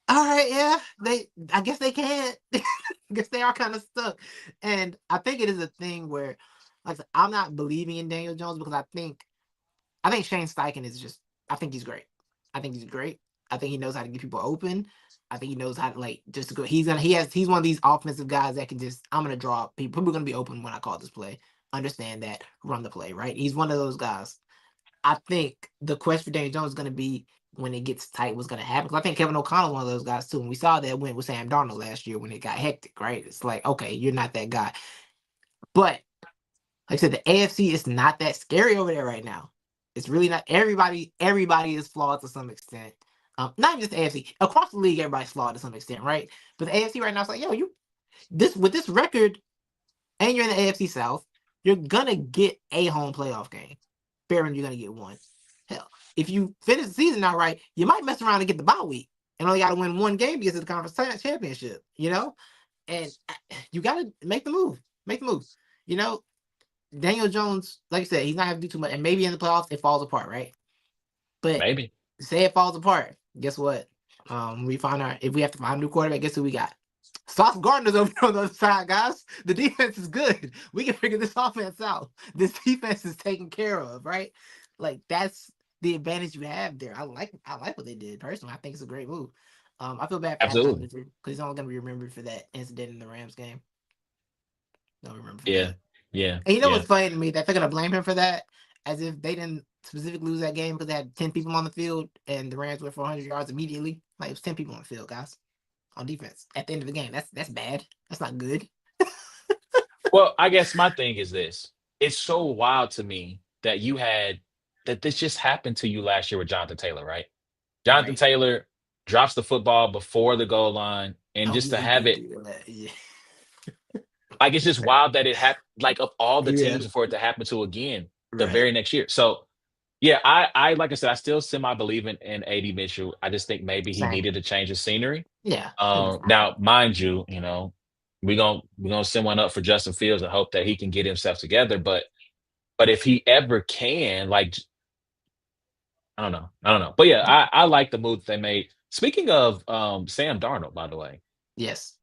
all right, yeah, I guess they can't. I guess they are kind of stuck. And I think it is a thing where, like, I'm not believing in Daniel Jones because I think Shane Steichen is just, I think he's great. I think he's great. I think he knows how to get people open. I think he knows how to like just to go. He's one of these offensive guys that can just, I'm gonna draw people. People are gonna be open when I call this play. Understand that, run the play, right? He's one of those guys. I think the quest for Daniel Jones is gonna be when it gets tight, what's gonna happen. 'Cause I think Kevin O'Connell's one of those guys too. And we saw that win with Sam Darnold last year when it got hectic, right? It's like, okay, you're not that guy. But like I said, the AFC is not that scary over there right now. It's really not. Everybody is flawed to some extent. Not even just the AFC. Across the league, everybody's flawed to some extent, right? But the AFC right now is like, yo, with this record, and you're in the AFC South, you're gonna get a home playoff game. Fair, you're gonna get one. Hell, if you finish the season out right, you might mess around and get the bye week and only got to win one game to get to the conference championship. And you got to make the move. Make the move. You know, Daniel Jones, like I said, he's not going to do too much. And maybe in the playoffs, it falls apart, right? But Maybe. say it falls apart. Guess what? If we have to find a new quarterback, guess who we got? Sauce Gardner's over on the other side, guys. The defense is good. We can figure this offense out. This defense is taken care of, right? Like that's the advantage you have there. I like what they did personally. I think it's a great move. I feel bad for Adam Absolutely. because he's only gonna be remembered for that incident in the Rams game. Don't remember for Yeah. that. Yeah. And you know Yeah. what's funny to me? That they're gonna blame him for that, as if they didn't specifically lose that game because they had 10 people on the field and the Rams went for 100 yards immediately. Like it was 10 people on the field, guys, on defense at the end of the game. That's bad. That's not good. Well, I guess my thing is this. It's so wild to me that this just happened to you last year with Jonathan Taylor, right? Jonathan Right. Taylor drops the football before the goal line, and Oh just yeah, to he have did it, do that. Yeah. like it's just wild that it happened. Like of all the Yeah. teams for it to happen to again the Right. very next year. So yeah, I like I said, I still semi believe in AD Mitchell. I just think maybe he Same. needed a change of scenery. Yeah. It was time. Now, mind you, we're gonna send one up for Justin Fields and hope that he can get himself together. But if he ever can, like I don't know. But yeah, I like the move that they made. Speaking of Sam Darnold, by the way, Yes.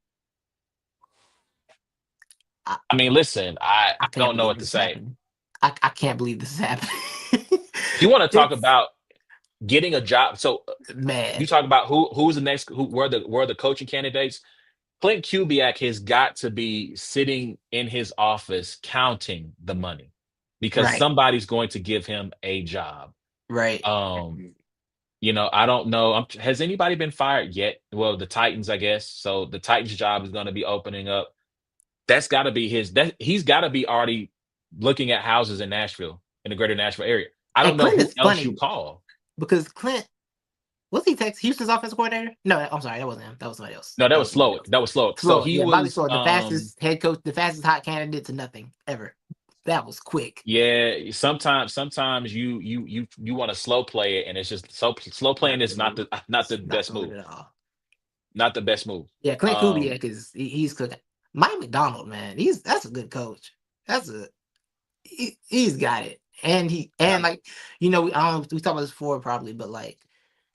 I, I mean, listen, I I can't don't know believe what to this is say. happening. I can't believe this is happening. You want to talk It's about getting a job? So mad. you talk about who's the next who were the coaching candidates. Clint Kubiak has got to be sitting in his office counting the money because Right. somebody's going to give him a job. Right. Um, I don't know. Has anybody been fired yet? Well, the Titans, I guess. So the Titans job is going to be opening up. That's got to be he's got to be already looking at houses in Nashville, in the greater Nashville area. I don't And know Clint who is else you funny call. because Clint was he Texas Houston's offensive coordinator? No, I'm sorry, that wasn't him. That was somebody else. No, that That was was somebody slow. else. That was slow. So Slow, he yeah, Bobby was Slow, the fastest head coach, the fastest hot candidate to nothing ever. That was quick. yeah, sometimes you want to slow play it, and it's just slow playing Not a is good move. not the It's not best doing move. it at all. Not the best move. Yeah, Clint Um, Kubiak he's cooking. Mike McDonald, man, that's a good coach. He's got it, and yeah, like I don't know we talked about this before probably, but like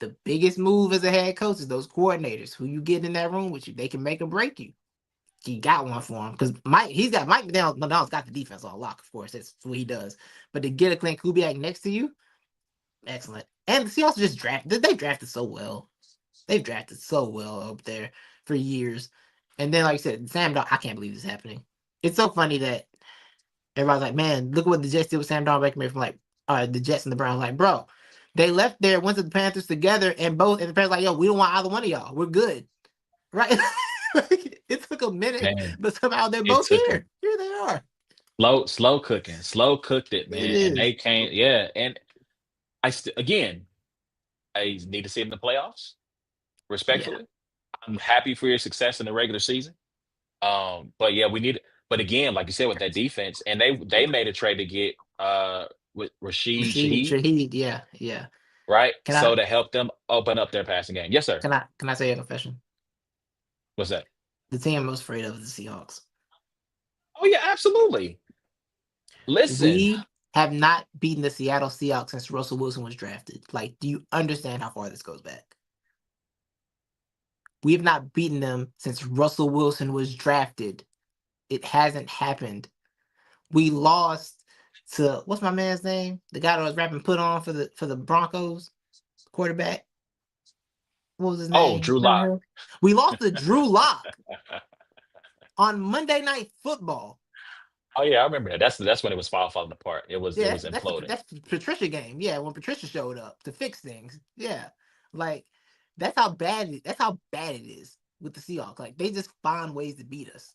the biggest move as a head coach is those coordinators who you get in that room with you. They can make or break you. He got one for him because Mike McDonald's got the defense on lock, of course. That's what he does. But to get a Clint Kubiak next to you, excellent. And the Seahawks just drafted. They drafted so well. They've drafted so well up there for years. And then, like I said, Sam Darnold, I can't believe this is happening. It's so funny that everybody's like, man, look what the Jets did with Sam Darnold back from like the Jets and the Browns. Like, bro, they left there, went to the Panthers together, and the Panthers like, yo, we don't want either one of y'all. We're good. Right? It took a minute, Man, but somehow they're it both took him here. Here they are. slow cooking, slow cooked it, It man. And is. they came, yeah. And again, I need to see it in the playoffs. Yeah. Respectfully, I'm happy for your success in the regular season. But yeah, we need. But again, like you said, with that defense, and they made a trade to get with Rashid Rashid Shaheed, Shaheed. Yeah. Yeah. right? Can I So to help them open up their passing game. Yes, sir. can I say a confession? What's that? The team I'm most afraid of is the Seahawks. Oh yeah, absolutely. Listen, We have not beaten the Seattle Seahawks since Russell Wilson was drafted. Like, do you understand how far this goes back? We have not beaten them since Russell Wilson was drafted. It hasn't happened. We lost to what's my man's name? The guy that was rapping put on for the Broncos quarterback. What was his oh, name? Drew Lock. Remember him? We lost to Drew Lock on Monday Night Football. Oh yeah, I remember that. That's when it was falling apart. It was imploding. That's the Patricia game. Yeah, when Patricia showed up to fix things. Yeah, like that's how bad it is with the Seahawks. Like they just find ways to beat us.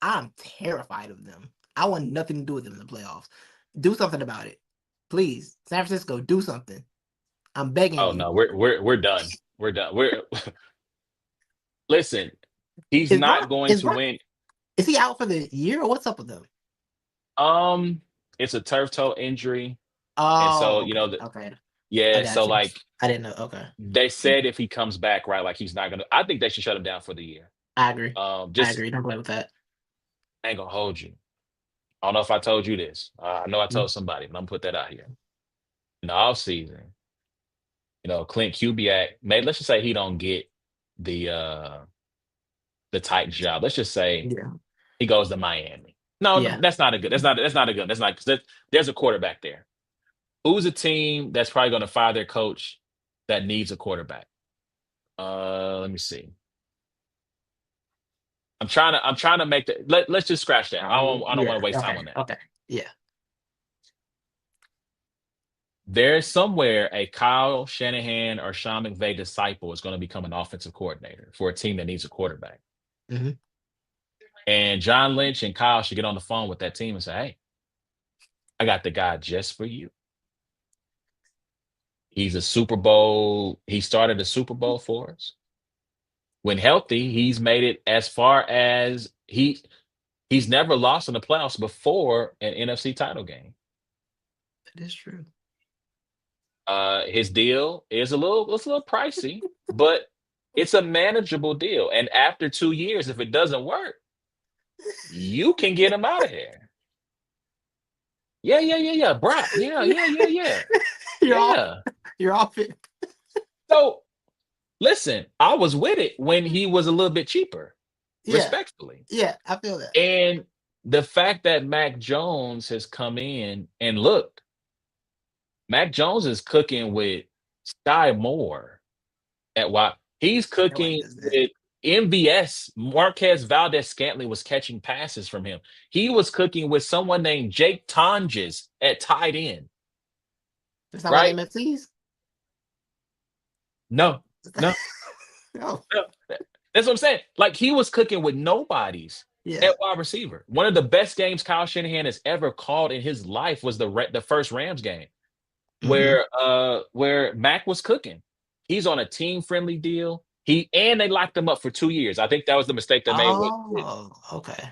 I'm terrified of them. I want nothing to do with them in the playoffs. Do something about it, please. San Francisco, do something. I'm begging Oh you. no, we're done. We're done. We're listen. He's Is Brock not going is to Brock win. is he out for the year or what's up with them? Um, it's a turf toe injury, and so Oh, okay, okay. I yeah. So got you. like I didn't know. Okay, they said, if he comes back, right, like he's not gonna. I think they should shut him down for the year. I agree. I Just agree. Don't play with that. ain't gonna hold you. I don't know if I told you this. I know I Mm. told somebody, but I'm gonna put that out here. In the off season, Clint Kubiak, maybe let's just say he don't get the uh the Titans job. Let's just say Yeah, he goes to Miami. No, no, yeah. that's not a good. That's not because there's a quarterback there. Who's a team that's probably going to fire their coach that needs a quarterback? Let me see. I'm trying to make the let's just scratch that. I don't want Yeah. to waste time Okay. on that. Okay. Yeah. There's somewhere a Kyle Shanahan or Sean McVay disciple is going to become an offensive coordinator for a team that needs a quarterback. Hmm. And John Lynch and Kyle should get on the phone with that team and say, "Hey, I got the guy just for you. He's a Super Bowl. He started a Super Bowl for us. When healthy, he's made it as far as he's never lost in the playoffs before an NFC title game. That is true. His deal is it's a little pricey, but it's a manageable deal. And after 2 years, if it doesn't work, you can get him out of there. Yeah, yeah, yeah, yeah. Brock. Yeah, yeah, yeah, yeah. You're off. Yeah. You're off it. So listen, I was with it when he was a little bit cheaper, Yeah. respectfully. Yeah. I feel that. And the fact that Mac Jones has come in and look, Mac Jones is cooking with Sky Moore at wide. He's Nobody cooking does that. with MVS. Marquez Valdez Scantling was catching passes from him. He was cooking with someone named Jake Tonges at tight end, That's not what right? MFCs. No, no, No. no. That's what I'm saying. Like he was cooking with nobodies Yeah. at wide receiver. One of the best games Kyle Shanahan has ever called in his life was the first Rams game, Mhm. where Mac was cooking. He's on a team friendly deal. And they locked him up for 2 years. I think that was the mistake they made Oh. Okay.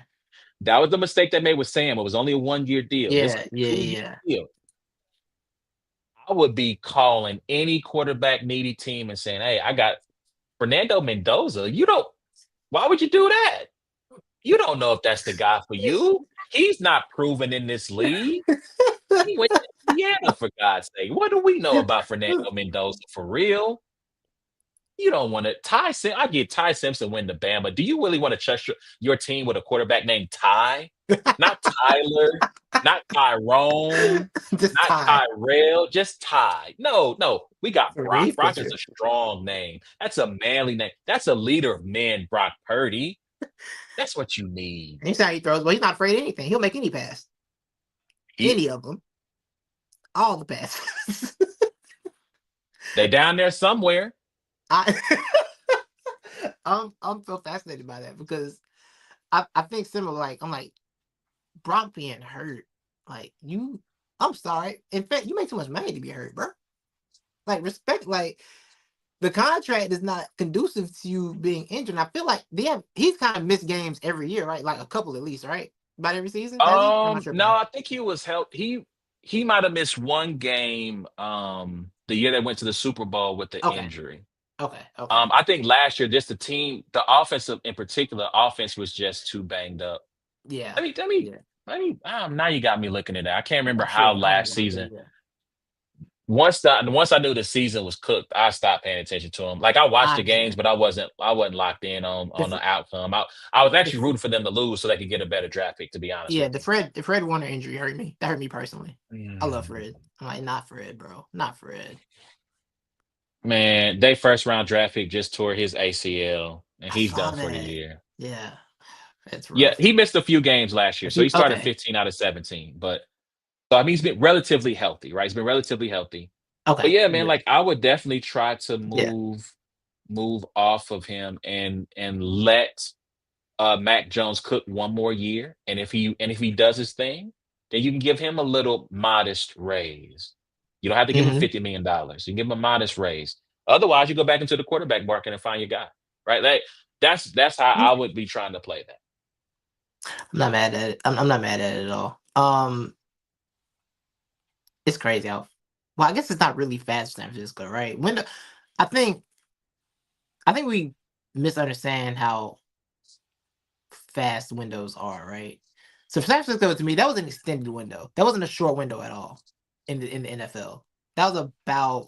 that was the mistake they made with Sam. It was only a 1 year deal. This Yeah. was a Yeah. 2 year Yeah. deal. I would be calling any quarterback needy team and saying, "Hey, I got Fernando Mendoza. Why would you do that? You don't know if that's the guy for you. He's not proven in this league. He went to Indiana, for God's sake. What do we know about Fernando Mendoza for real? You don't want to I get Ty Simpson win the Bama. Do you really want to trust your team with a quarterback named Ty? Not Tyler, not Tyrone, Just not time Tyrell, just Ty. No, no. We got for Brock. Reese Brock is Fisher. a strong name. That's a manly name. That's a leader of men, Brock Purdy. That's what you need. Anytime he throws, but he's not afraid of anything. He'll make any pass, He, any of them, all the passes. they down there somewhere. I, I'm so fascinated by that because I think similar. Like I'm like Brock being hurt. Like you, I'm sorry. In fact, you make too much money to be hurt, bro. Like respect. Like the contract is not conducive to you being injured. And I feel like he's kind of missed games every year, right? Like a couple at least, right? About every season, has he? I'm not sure. No, I think he was helped. He might have missed one game the year they went to the Super Bowl with the Okay. injury. Okay. Okay. I think last year, just the team, the offensive in particular, offense was just too banged up. Yeah. Let me, let me, Yeah. let me. Now you got me looking at that. I can't remember I'm how sure. I don't last know. season. Yeah. Once I knew the season was cooked, I stopped paying attention to him. Like I watched I the games, understand. but I wasn't locked in on The, the outcome. I was the, actually rooting for them to lose so they could get a better draft pick. To be honest yeah, with you. the Fred Warner injury hurt me. That hurt me personally. I love Mm. Fred. I'm like, not Fred, bro. Not Fred. Man, they first round draft pick just tore his ACL and I he's saw done for the that. year. Yeah, it's Yeah, rough. he missed a few games last year. So he started Okay. 15 out of 17. But so I mean he's been relatively healthy, right? He's been relatively healthy. But Okay. yeah, man, Good. like I would definitely try to Yeah. move off of him and let Mac Jones cook one more year. And if he does his thing, then you can give him a little modest raise. You don't have to give him Mm-hmm. $50 million. You can give him a modest raise. Otherwise, you go back into the quarterback market and find your guy. Right? Like that's how I would be trying to play that. I'm not mad at it. I'm not mad at it at all. It's crazy how. Well, I guess it's not really fast San Francisco, right? I think we misunderstand how fast windows are, right? So for San Francisco, to me, that was an extended window. That wasn't a short window at all in the NFL. That was about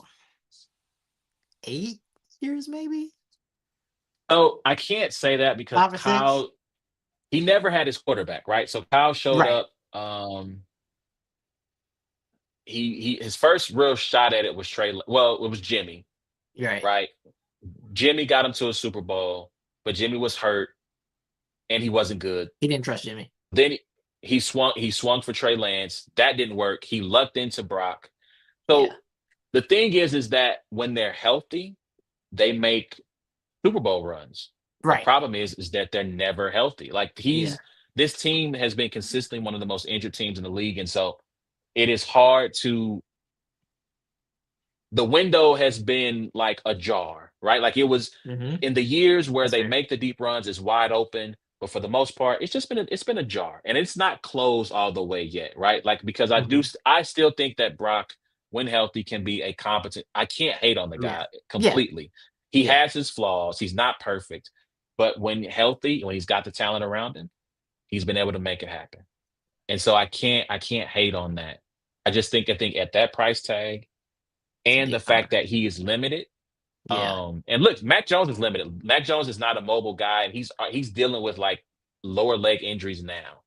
8 years, maybe So I can't say that because 5 or 6. he never had his quarterback, right? So Kyle showed Right, up. His first real shot at it was Well, it was Jimmy, you're right. right? Jimmy got him to a Super Bowl, but Jimmy was hurt and he wasn't good. He didn't trust Jimmy. Then he swung for Trey Lance. That didn't work. He lucked into Brock. Yeah, So the thing is that when they're healthy, they make Super Bowl runs. The right. problem is that they're never healthy. Like Yeah. this team has been consistently one of the most injured teams in the league, and so it is hard to. The window has been like ajar, right? Like it was Mm-hmm. in the years where That's they fair. make the deep runs is wide open, but for the most part, it's been a jar, and it's not closed all the way yet, right? Like because Mm-hmm. I still think that Brock, when healthy, can be a competent. I can't hate on the Yeah. guy Yeah. completely. He Yeah. has his flaws. He's not perfect, but when healthy, when he's got the talent around him, he's been able to make it happen. And so I can't hate on that. I think at that price tag It's a and the big fact number. that he is limited. Yeah. And look, Mac Jones is limited. Mac Jones is not a mobile guy, and he's dealing with like lower leg injuries now.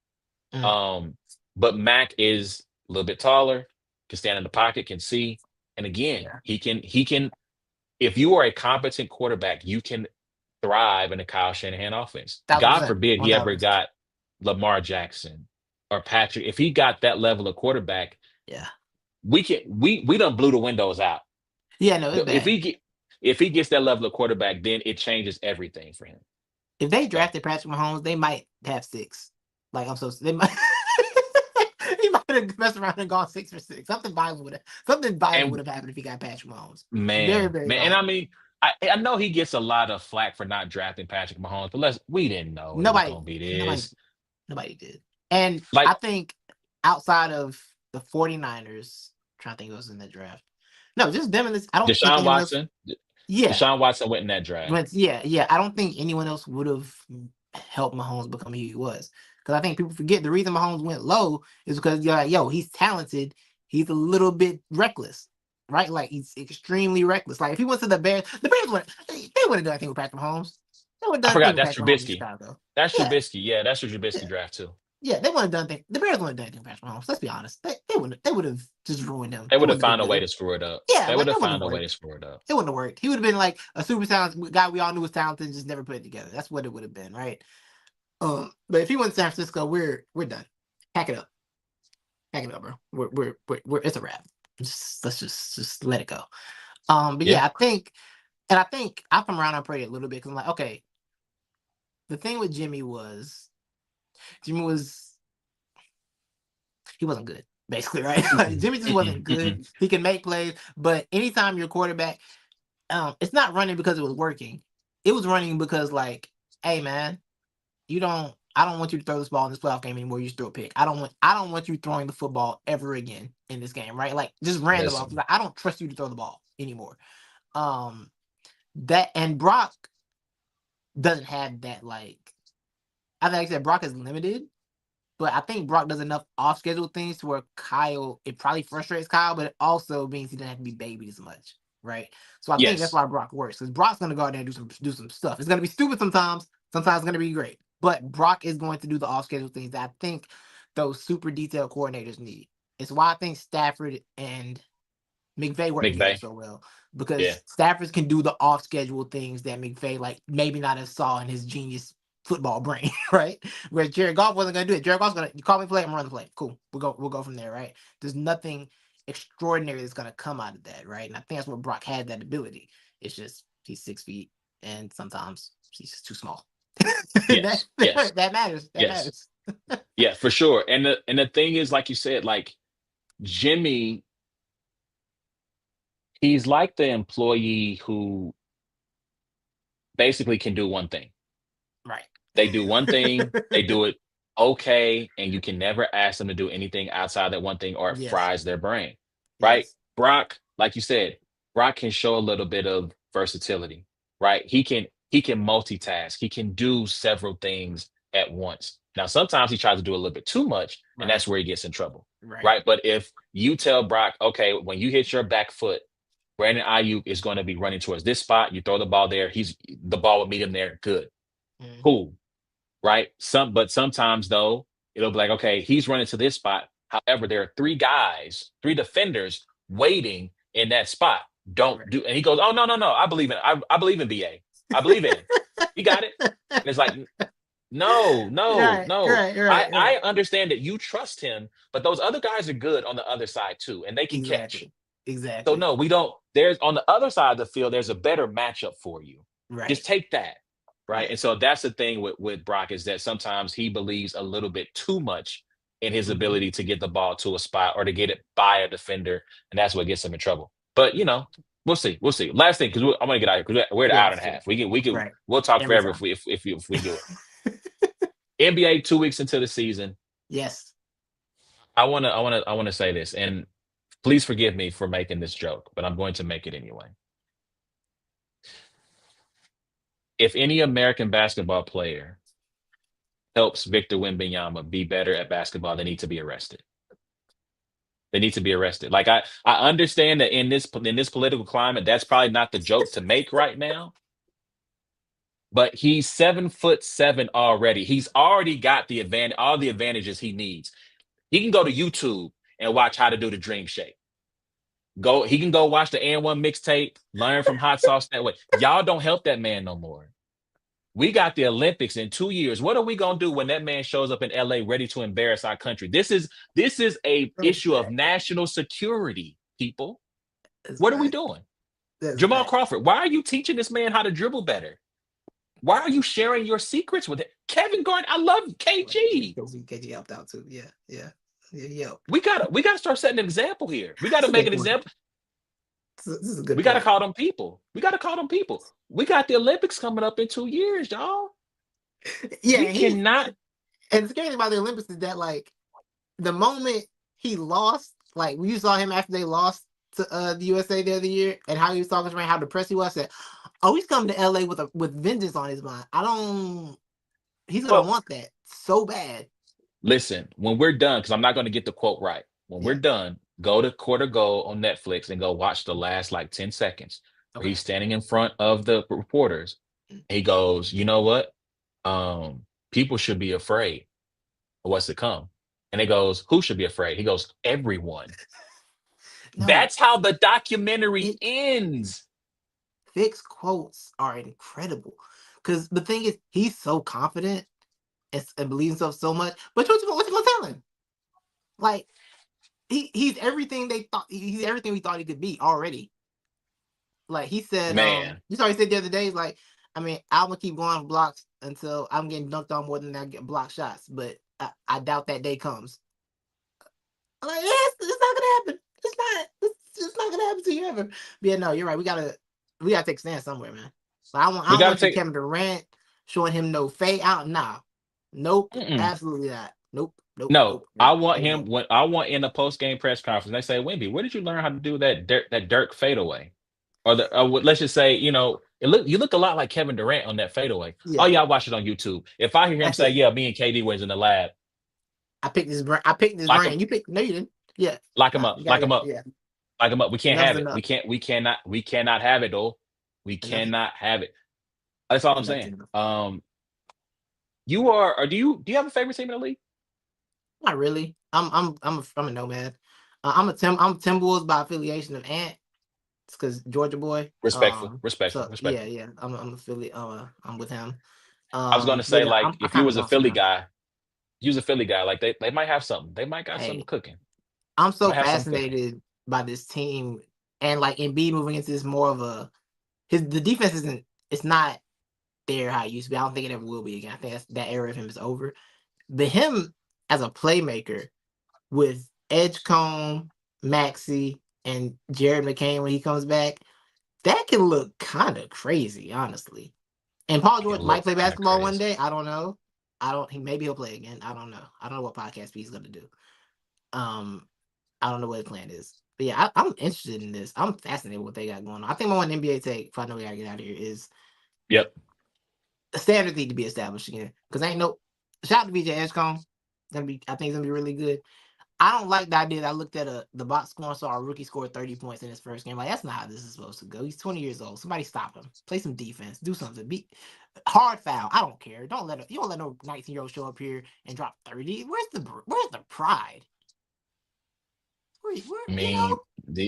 Mm. Um, but Mac is a little bit taller, can stand in the pocket, can see, and again, Yeah. he can. If you are a competent quarterback, you can thrive in a Kyle Shanahan offense. God 1,000%. forbid he ever 1,000%. got Lamar Jackson or Patrick. If he got that level of quarterback, Yeah. we done blew the windows out. Yeah. No, it's If bad. he gets that level of quarterback, then it changes everything for him. If they So drafted Patrick Mahomes, they might have 6. Like I'm so they might. He might have messed around and gone 6 for 6. Something violent and would have happened if he got Patrick Mahomes. Very, man, very man, and I violent. mean, I know he gets a lot of flack for not drafting Patrick Mahomes, but we didn't know it was Nobody, gonna be nobody, this. nobody did. And Like I think outside of the 49ers, I'm trying to think who was in the draft. No, just them in this. I don't think Deshaun anyone else. Watson, Yeah, Deshaun Watson went in that draft. yeah. I don't think anyone else would have helped Mahomes become who he was. Because I think people forget the reason Mahomes went low is because you're like, yo, he's talented. he's a little bit reckless, right? Like he's extremely reckless. Like if he went to the Bears wouldn't they wouldn't do anything with Patrick Mahomes. They wouldn't do I anything forgot with that's Patrick Mahomes in Trubisky. Chicago. That's Yeah, Trubisky. Yeah, that's your Trubisky yeah. draft too. Yeah, they wouldn't have done anything. The Bears wouldn't have done anything with Patrick Mahomes. Let's be honest. They would have just ruined him. They It would have wouldn't have found been a way good. to screw it up. Yeah, They would like have it wouldn't found have a way to worked. screw it up. It wouldn't have worked. He would have been like a super talented guy we all knew was talented and just never put it together. That's what it would have been, right? But if he went to San Francisco, we're done. Pack it up. Pack it up, bro. We're it's a wrap. Let's just let it go. But Yeah. yeah, I think I come around on Brady a little bit because I'm like, okay, the thing with Jimmy was he wasn't good, basically, right? Like, Mm-mm, Jimmy just mm-mm, wasn't good. mm-mm. He can make plays, but anytime your quarterback, it's not running because it was working. It was running because like, hey man, I don't want you to throw this ball in this playoff game anymore. You just throw a pick. I don't want you throwing the football ever again in this game, right? Like just ran the ball. Listen, Like, I don't trust you to throw the ball anymore. That and Brock doesn't have that like I think like I said Brock is limited, but I think Brock does enough off schedule things to where Kyle it probably frustrates Kyle, but it also means he doesn't have to be babied as much, right? So I think that's yes, why Brock works because Brock's gonna go out there and do some stuff. It's gonna be stupid sometimes. Sometimes it's gonna be great, but Brock is going to do the off schedule things that I think those super detailed coordinators need. It's why I think Stafford and McVay work together McVay. so well Yeah, because Stafford can do the off schedule things that McVay like maybe not as saw in his genius football brain, right? Whereas Jared Goff wasn't gonna do it. Jared Goff's gonna you call me play, I'm gonna run the play. Cool. We'll go from there, right? There's nothing extraordinary that's gonna come out of that, right? And I think that's where Brock had that ability. It's just he's 6 feet and sometimes he's just too small. that yes, yes, that matters. That yes, matters. yeah, for sure. And the thing is, like you said, like Jimmy, he's like the employee who basically can do one thing. Right. They do one thing, they do it okay, and you can never ask them to do anything outside that one thing or it Yes. fries their brain, right? Yes. Brock, like you said, Brock can show a little bit of versatility, right? He can multitask. He can do several things at once. Now, sometimes he tries to do a little bit too much, and Right. that's where he gets in trouble, Right. right? But if you tell Brock, okay, when you hit your back foot, Brandon Ayuk is going to be running towards this spot. You throw the ball there. The ball will meet him there. Good, Mhm. cool, right? But sometimes though, it'll be like, okay, he's running to this spot. However, there are three guys, three defenders waiting in that spot. Don't Right. do, and he goes, oh no, no, no, I believe in BA. I believe in him. He got it. And it's like, no, no, Right, no. right, I right, I right. understand that you trust him, but those other guys are good on the other side too, and they can catch. Exactly. So Exactly. no, we don't. There's on the other side of the field, there's a better matchup for you. Right. Just take that, right? Yeah. And so that's the thing with Brock is that sometimes he believes a little bit too much in his Mhm. ability to get the ball to a spot or to get it by a defender, and that's what gets him in trouble. But we'll see, we'll see. Last thing, because I'm gonna get out of here because we're at an hour and Yes. a Yeah. half. We could Right. we'll talk Every forever time. if we do it. NBA 2 weeks into the season. Yes. I wanna say this, and please forgive me for making this joke, but I'm going to make it anyway. If any American basketball player helps Victor Wembanyama be better at basketball, they need to be arrested. They need to be arrested. Like I understand that in this political climate, that's probably not the joke to make right now. But he's 7'7" already. He's already got all the advantages he needs. He can go to YouTube and watch how to do the dream shake. He can go watch the N1 mixtape, learn from hot sauce that way. Y'all don't help that man no more. We got the Olympics in 2 years. What are we gonna do when that man shows up in LA ready to embarrass our country? This is a That's issue of bad. national security, people. That's What are we bad. doing? That's Jamal bad. Crawford, why are you teaching this man how to dribble better? Why are you sharing your secrets with him? Kevin Garnett, I love KG. KG helped out too. Yeah. Yeah. Yeah. Yeah. We gotta start setting an example here. We That's gotta a make good an point. example. This is a good We gotta point. call them people. We gotta call them people. We got the Olympics coming up in 2 years, y'all. Yeah. We cannot. And the scary thing about the Olympics is that like the moment he lost, like when you saw him after they lost to the USA the other year, and how he was talking about how depressed he was, I said, "Oh, he's coming to LA with vengeance on his mind. I don't. He's gonna Well, want that so bad." listen, when we're done, because I'm not going to get the quote right. When we're Yeah. done, Go to Quarter Goal on Netflix and go watch the last like 10 seconds where Okay. he's standing in front of the reporters. He goes, you know what? People should be afraid of what's to come. And he goes, who should be afraid? He goes, everyone. No, That's how the documentary it ends. fixed quotes are incredible. Because the thing is, he's so confident and believes himself so much. But what you gonna tell him? Like he's everything they thought. He's everything we thought he could be already. Like he said, Man, you saw he said the other day, like, I mean, I'm gonna keep going blocks until I'm getting dunked on more than I get block shots. But I doubt that day comes. I'm like, yes, it's not gonna happen. It's not. It's just not gonna happen to you ever. But yeah, no, you're right. We gotta take a stand somewhere, man. But I we don't got to want you take. Kevin Durant showing him no fade out. Nah, nope, Mm-mm. absolutely not. Nope, nope, No, nope, I nope. want Ain't him happening. when I want in a post game press conference. They say, Wimby, where did you learn how to do that Dirk fadeaway? Or let's just say, you look a lot like Kevin Durant on that fadeaway. Oh Yeah, yeah, I watched it on YouTube. If I hear him that's say, it. yeah, me and KD was in the lab, I picked this brand. I picked this lock him, brand. You picked. No, you didn't. Yeah. lock him Nah, up, you lock gotta. him up, Yeah. lock him up. We can't Enough's have it. enough. We cannot have it though. We Enough. cannot have it. That's all I'm Enough's saying. enough. You are, or do you have a favorite team in the league? Not really. I'm a nomad. I'm Timberwolves by affiliation of Ant. It's because Georgia boy. Respectful, respectful, So yeah, respectful. yeah. I'm affiliate. I'm with him. I was gonna But say, yeah, like, I if you kind of was a bounce Philly around. guy, use a Philly guy, like they might have something. They might got something Hey, cooking. I'm so Might have something cooking. fascinated by this team and like Embiid moving into this more of a his the defense isn't it's not there how it used to be. I don't think it ever will be again. I think that era of him is over. But him as a playmaker with Edgecombe, Maxi, and Jared McCain when he comes back, that can look kind of crazy, honestly. And Paul It George might looked play kind of basketball one crazy. day. I don't know. I don't. Maybe he'll play again. I don't know. I don't know what podcast he's gonna do. Um, I don't know what his plan is. But yeah, I'm interested in this. I'm fascinated with what they got going on. I think my one NBA take, if I know we gotta get out of here, is Yep. the standards need to be established again. Because ain't no shout out to VJ Edgecombe. I think it's gonna be really good. I don't like the idea that I looked at the box score and saw our rookie scored 30 points in his first game. Like, that's not how this is supposed to go. He's 20 years old. Somebody stop him. Play some defense. Do something. Be hard foul. I don't care. You don't let no 19-year-old show up here and drop 30. Where's the pride? Where I you know? mean,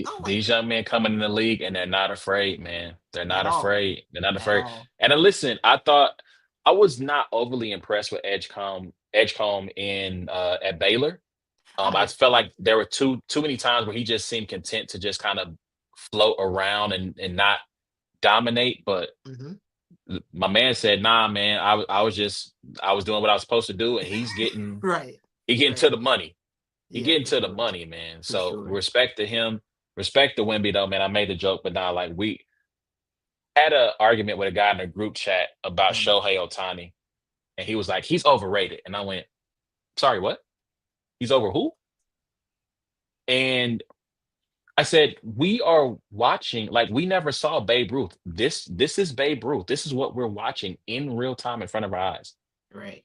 I don't like these that young men coming in the league and they're not afraid, man. They're at not all. afraid. They're not At afraid. all. And listen, I thought I was not overly impressed with Edgecombe in at Baylor. I I felt like disagree. there were too many times where he just seemed content to just kind of float around and not dominate. But Mm-hmm. my man said, "Nah, man, I was doing what I was supposed to do, and Right. he getting Right. to the money. He Yeah, getting for to the sure. money, man. For So sure. respect to him, respect to Wimby though, man. I made the joke, but now like we had a argument with a guy in a group chat about Mm. Shohei Otani, and he was like, he's overrated, and I went, sorry, what? He's over who? And I said, we are watching, like we never saw Babe Ruth. This is Babe Ruth. This is what we're watching in real time in front of our eyes. Right.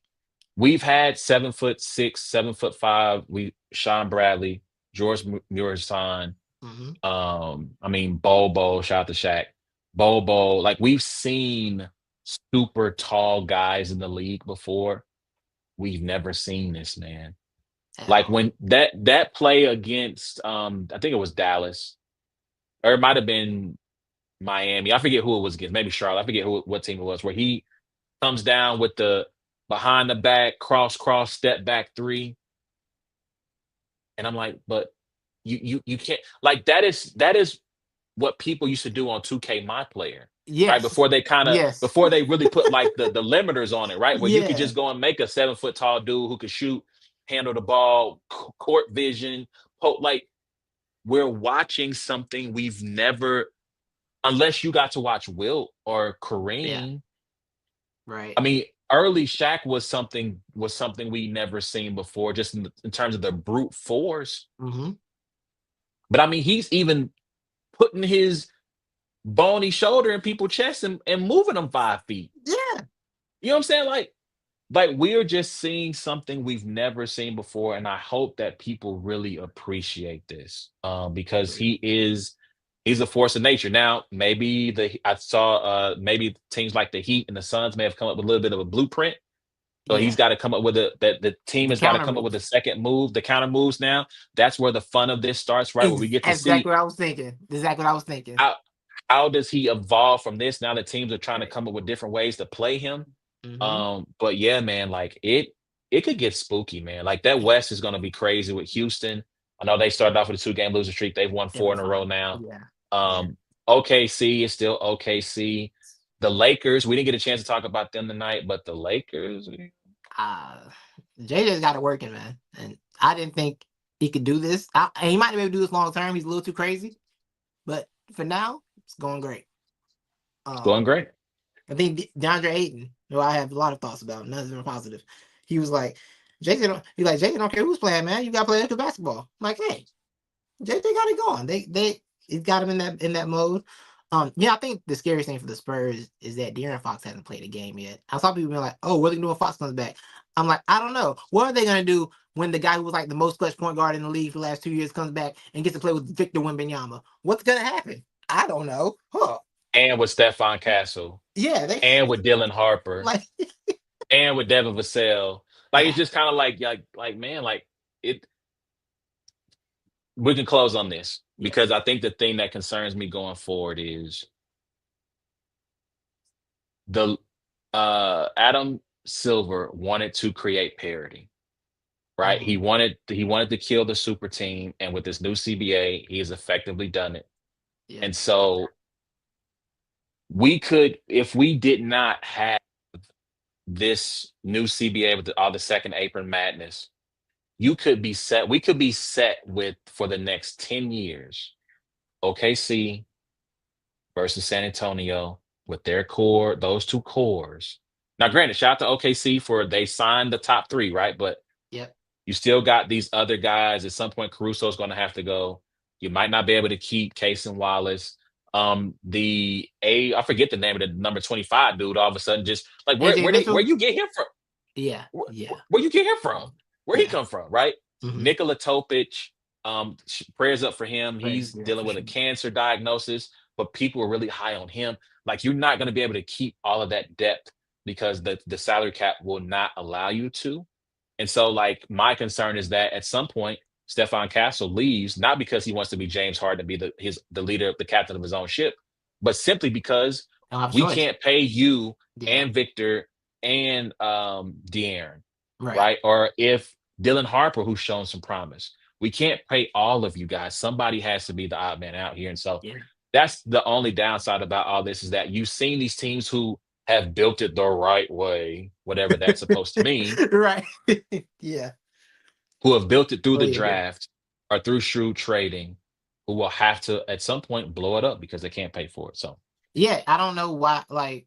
We've had 7'6", 7'5", Sean Bradley, George Muresan, Mm-hmm. I mean Bobo, shout out to Shaq. Bobo, like we've seen super tall guys in the league before. We've never seen this, man. At Like all. when that play against I think it was Dallas, or it might have been Miami. I forget who it was against. Maybe Charlotte. I forget what team it was. Where he comes down with the behind the back cross step back three, and I'm like, but you can't like that is what people used to do on 2K My Player, right? Yes. Yes. Before they really put like the limiters on it, right? Where you could Yeah. just go and make a 7 foot tall dude who could shoot, handle the ball, court vision, like we're watching something we've never, unless you got to watch Wilt or Yeah. Kareem. Right. I mean, early Shaq was something we never seen before, just in terms of the brute force. Mm-hmm. But I mean, he's even putting his bony shoulder in people's chest and moving them 5 feet. Yeah. You know what I'm saying? Like like we're just seeing something we've never seen before, and I hope that people really appreciate this, because Agreed. he's a force of nature. Now, maybe I saw maybe teams like the Heat and the Suns may have come up with a little bit of a blueprint. So he's Yeah, got to come up with the team the has got to counter come up with move. a second move, the counter moves. Now that's where the fun of this starts, right? Where we get to see Exactly what I was thinking. Exactly what I was thinking. how how does he evolve from this now that teams are trying to Right. come up with different ways to play him. Mm-hmm. But yeah, man, like it could get spooky, man. Like that Yeah. West is gonna be crazy with Houston. I know they started off with a 2 game losing streak. They've won They'll four be in a row fine. now. Yeah. Yeah. Um, OKC is still OKC. The Lakers, we didn't get a chance to talk about them tonight, but the Lakers, Uh JJ's got it working, man. And I didn't think he could do this. And he might be able to do this long term. He's a little too crazy. But for now, it's going great. it's going Um, great. I think DeAndre Ayton, who I have a lot of thoughts about, none of them are positive. He was like, JJ don't care who's playing, man. You gotta play good basketball. I'm like, hey, JJ got it going. He's got him in that mode. Yeah, I think the scariest thing for the Spurs is that De'Aaron Fox hasn't played a game yet. I saw people being like, "Oh, what are they gonna do when Fox comes back?" I'm like, I don't know. What are they gonna do when the guy who was like the most clutch point guard in the league for the last 2 years comes back and gets to play with Victor Wembanyama? What's gonna happen? I don't know. Huh? And with Stephon Castle, Yeah, they and with Dylan Harper, like and with Devin Vassell. Like it's yeah, just kind of like man, like it we can close on this because yes, I think the thing that concerns me going forward is the Adam Silver wanted to create parity, right? mm-hmm. He wanted to kill the super team, and with this new CBA, he has effectively done it. Yeah, And so we could, if we did not have this new CBA with all the second apron madness, you could be set. We could be set with for the next 10 years. OKC versus San Antonio with their core, those two cores. Now, granted, shout out to OKC for they signed the top three, right? But yep. you still got these other guys. At some point, Caruso's going to have to go. You might not be able to keep Case and Wallace. I forget the name of the number 25 dude. All of a sudden, just like AJ where Mitchell. you get him from? Yeah, yeah, Where you get him from? Where he yeah. come from? Right? Mm-hmm. Nikola Topic. Prayers up for him. Right, He's yeah, dealing for with a sure. cancer diagnosis, but people are really high on him. Like you're not going to be able to keep all of that depth because the salary cap will not allow you to. And so, like, my concern is that at some point, Stefan Castle leaves, not because he wants to be James Harden and be the leader, the captain of his own ship, but simply because I don't have a we choice. can't pay you Yeah, and Victor and De'Aaron, right. right? Or if Dylan Harper, who's shown some promise, we can't pay all of you guys. Somebody has to be the odd man out here. And so Yeah, that's the only downside about all this is that you've seen these teams who have built it the right way, whatever that's supposed to mean, right. Yeah, who have built it through the totally agree. draft or through shrewd trading, who will have to at some point blow it up because they can't pay for it. So Yeah, I don't know why. Like,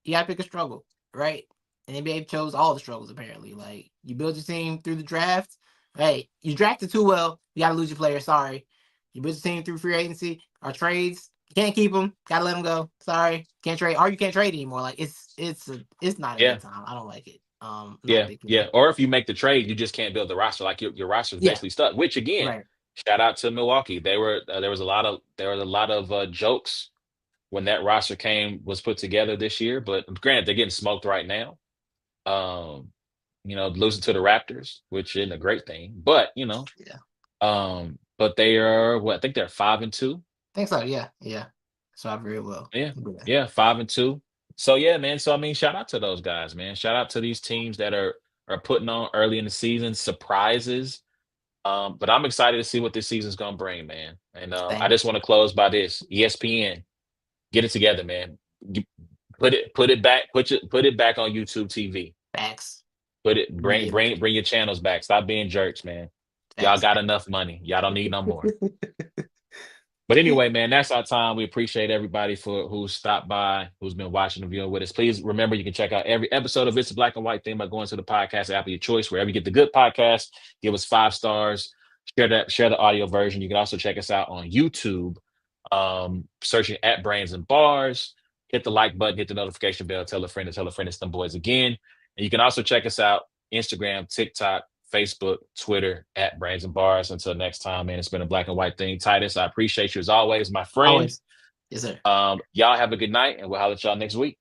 you gotta pick a struggle, right? And NBA chose all the struggles apparently. Like, you build your team through the draft. Hey, you drafted too well. You gotta lose your player. Sorry. You build your team through free agency or trades. You can't keep them. Gotta let them go. Sorry, can't trade. Or you can't trade anymore. Like, it's not a yeah, good time. I don't like it. Not a yeah, big yeah. fan. Or if you make the trade, you just can't build the roster. Like your roster is Yeah, basically stuck. Which again, right. shout out to Milwaukee. They were there was a lot of jokes when that roster was put together this year. But granted, they're getting smoked right now. Um, losing to the Raptors, which isn't a great thing. But Yeah, but they are what I think they're 5-2. think so. Yeah, yeah. So I very well. Yeah, Yeah. yeah, 5-2. So yeah, man. So I mean, shout out to those guys, man. Shout out to these teams that are putting on early in the season surprises. But I'm excited to see what this season's gonna bring, man. And I Same. just want to close by this: ESPN, get it together, man. Put it back, put it back on YouTube TV. Facts. Put it bring Really. bring bring your channels back. Stop being jerks, man. Y'all Facts. got enough money. Y'all don't need no more. But anyway, man, that's our time. We appreciate everybody for who stopped by, who's been watching and viewing with us. Please remember you can check out every episode of It's a Black and White Thing by going to the podcast app of your choice, wherever you get the good podcast. Give us 5 stars. Share the audio version. You can also check us out on YouTube, searching at Brains and Bars. Hit the like button, hit the notification bell, tell a friend to tell a friend it's them boys again. And you can also check us out Instagram, TikTok, Facebook, Twitter at Brains and Bars. Until next time, man, it's been a black and white thing. Titus, I appreciate you as always, my friend. Always. Yes, sir. Y'all have a good night, and we'll holler at y'all next week.